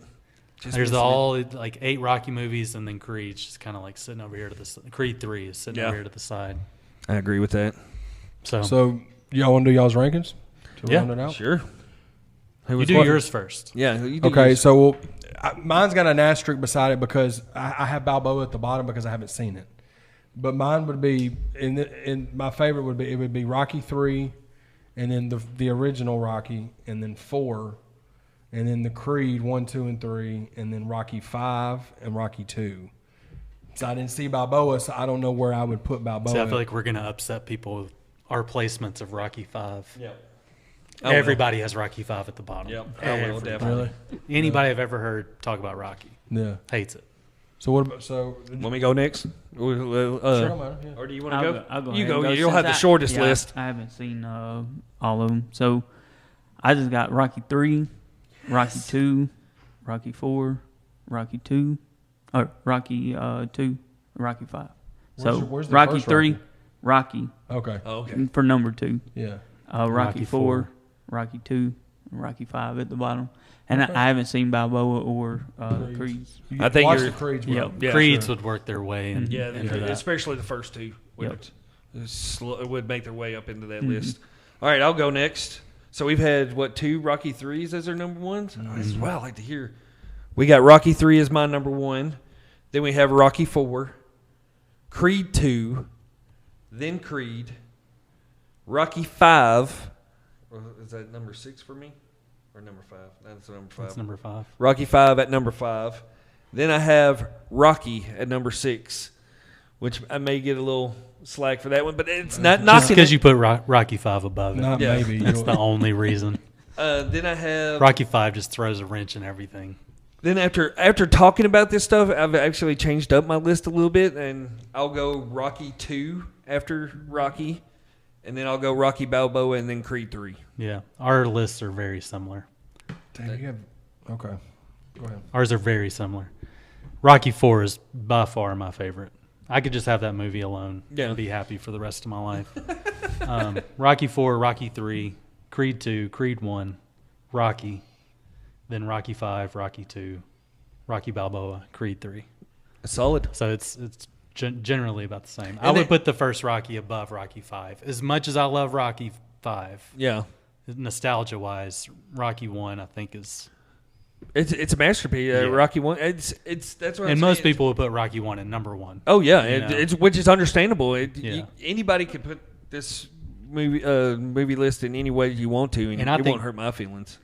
There's all like 8 Rocky movies, and then Creed's just kind of like sitting over here to the side. Creed 3 is sitting over here to the side. I agree with that. So y'all want to do y'all's rankings? To round it out? Sure. You do yours first. Yeah. You do Okay, yours. so mine's got an asterisk beside it because I have Balboa at the bottom because I haven't seen it. But mine would be in my favorite would be Rocky 3, and then the original Rocky, and then 4, and then the Creed 1, 2, and 3, and then Rocky 5 and Rocky 2. So I didn't see Balboa, so I don't know where I would put Balboa. See, I feel like we're gonna upset people with our placements of Rocky 5. Yeah. Everybody has Rocky 5 at the bottom. Yep. Everybody. Really? Anybody I've ever heard talk about Rocky Yeah. hates it. So what about Want me to go next? sure, don't matter, yeah. Or do you want to go? I'll go You ahead and go. You'll have the since shortest list. I haven't seen all of them. So I just got Rocky 3, Rocky 2, Rocky 4, Rocky 2, or Rocky 2, Rocky 5. So where's the Rocky first 3, Rocky Okay. Oh, okay. for number 2. Yeah. Rocky 4, Rocky 2, and Rocky 5 at the bottom. And I haven't seen Balboa or Creed's. I think Watch you're- the Creeds, bro. Yep. Yeah, Creeds sure. would work their way in. Yeah, into that. especially the first two would Yep. would make their way up into that list. All right, I'll go next. So we've had 2 Rocky 3s as our number ones. Wow, I like to hear. We got Rocky 3 as my number 1. Then we have Rocky 4, Creed 2, then Creed, Rocky 5. Is that number 6 for me? Or number 5? That's number 5. That's number 5. Rocky 5 at number 5. Then I have Rocky at number 6, which I may get a little slack for that one, but it's not Just knocking because it. you put Rocky 5 above it. Not Yeah. maybe. That's the only reason. Then I have Rocky 5 just throws a wrench in everything. Then after talking about this stuff, I've actually changed up my list a little bit, and I'll go Rocky 2 after Rocky, and then I'll go Rocky Balboa and then Creed 3. Yeah, our lists are very similar. Damn, you have. Okay. Go ahead. Ours are very similar. Rocky 4 is by far my favorite. I could just have that movie alone Yeah. and be happy for the rest of my life. Rocky 4, Rocky 3, Creed 2, Creed 1, Rocky, then Rocky 5, Rocky 2, Rocky Balboa, Creed 3. Solid. So it's generally about the same. And I would then- put the first Rocky above Rocky 5. As much as I love Rocky 5, Yeah. nostalgia-wise, Rocky 1 I think is... It's a masterpiece. Yeah. Rocky 1. It's that's what I'm And most saying. people would put Rocky 1 at number 1. Oh yeah, You know. it's which is understandable. Yeah. Anybody can put this movie list in any way you want to, and And I it think- won't hurt my feelings.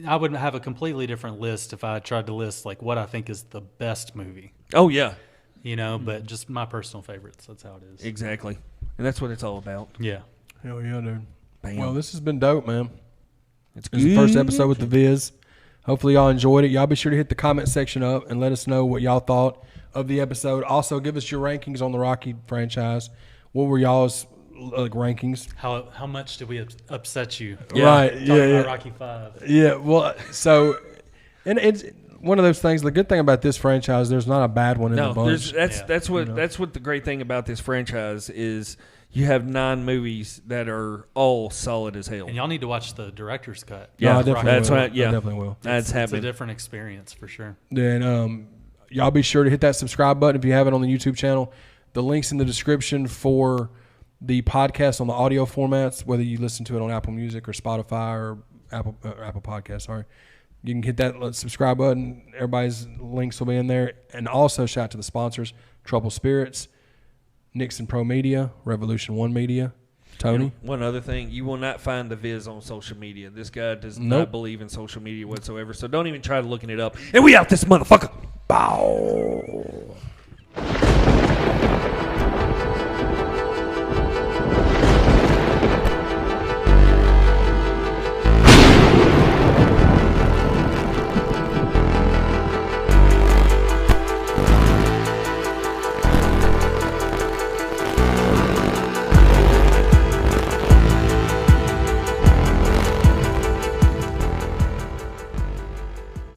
I would have a completely different list if I tried to list like what I think is the best movie, Oh yeah, you know, but just my personal favorites. That's how it is. exactly, and that's what it's all about. Yeah. Hell yeah, dude. Bam. Well, this has been dope, man. It's This is the first episode with the Viz. Hopefully y'all enjoyed it. Y'all be sure to hit the comment section up and let us know what y'all thought of the episode. Also, give us your rankings on the Rocky franchise. What were y'all's rankings? How much did we upset you? Yeah. Right. Talking Yeah. about Yeah. Rocky 5. Yeah. Well, so, and it's one of those things. The good thing about this franchise, there's not a bad one in the No, bunch. that's Yeah. that's what You know. that's what the great thing about this franchise is. You have 9 movies that are all solid as hell. And y'all need to watch the director's cut. Yeah, No, I Of definitely Rocky that's will. right, yeah. I definitely will. That's It's a happening. different experience for sure. Then y'all be sure to hit that subscribe button if you haven't on the YouTube channel. The link's in the description for the podcast on the audio formats, whether you listen to it on Apple Music or Spotify or Apple Podcasts. Sorry, you can hit that subscribe button. Everybody's links will be in there. And also shout out to the sponsors: Trouble Spirits, Nixon Pro Media, Revolution One Media, Tony. And one other thing, you will not find the Viz on social media. This guy does Nope. not believe in social media whatsoever, so don't even try looking it up. And we out this motherfucker. Bow.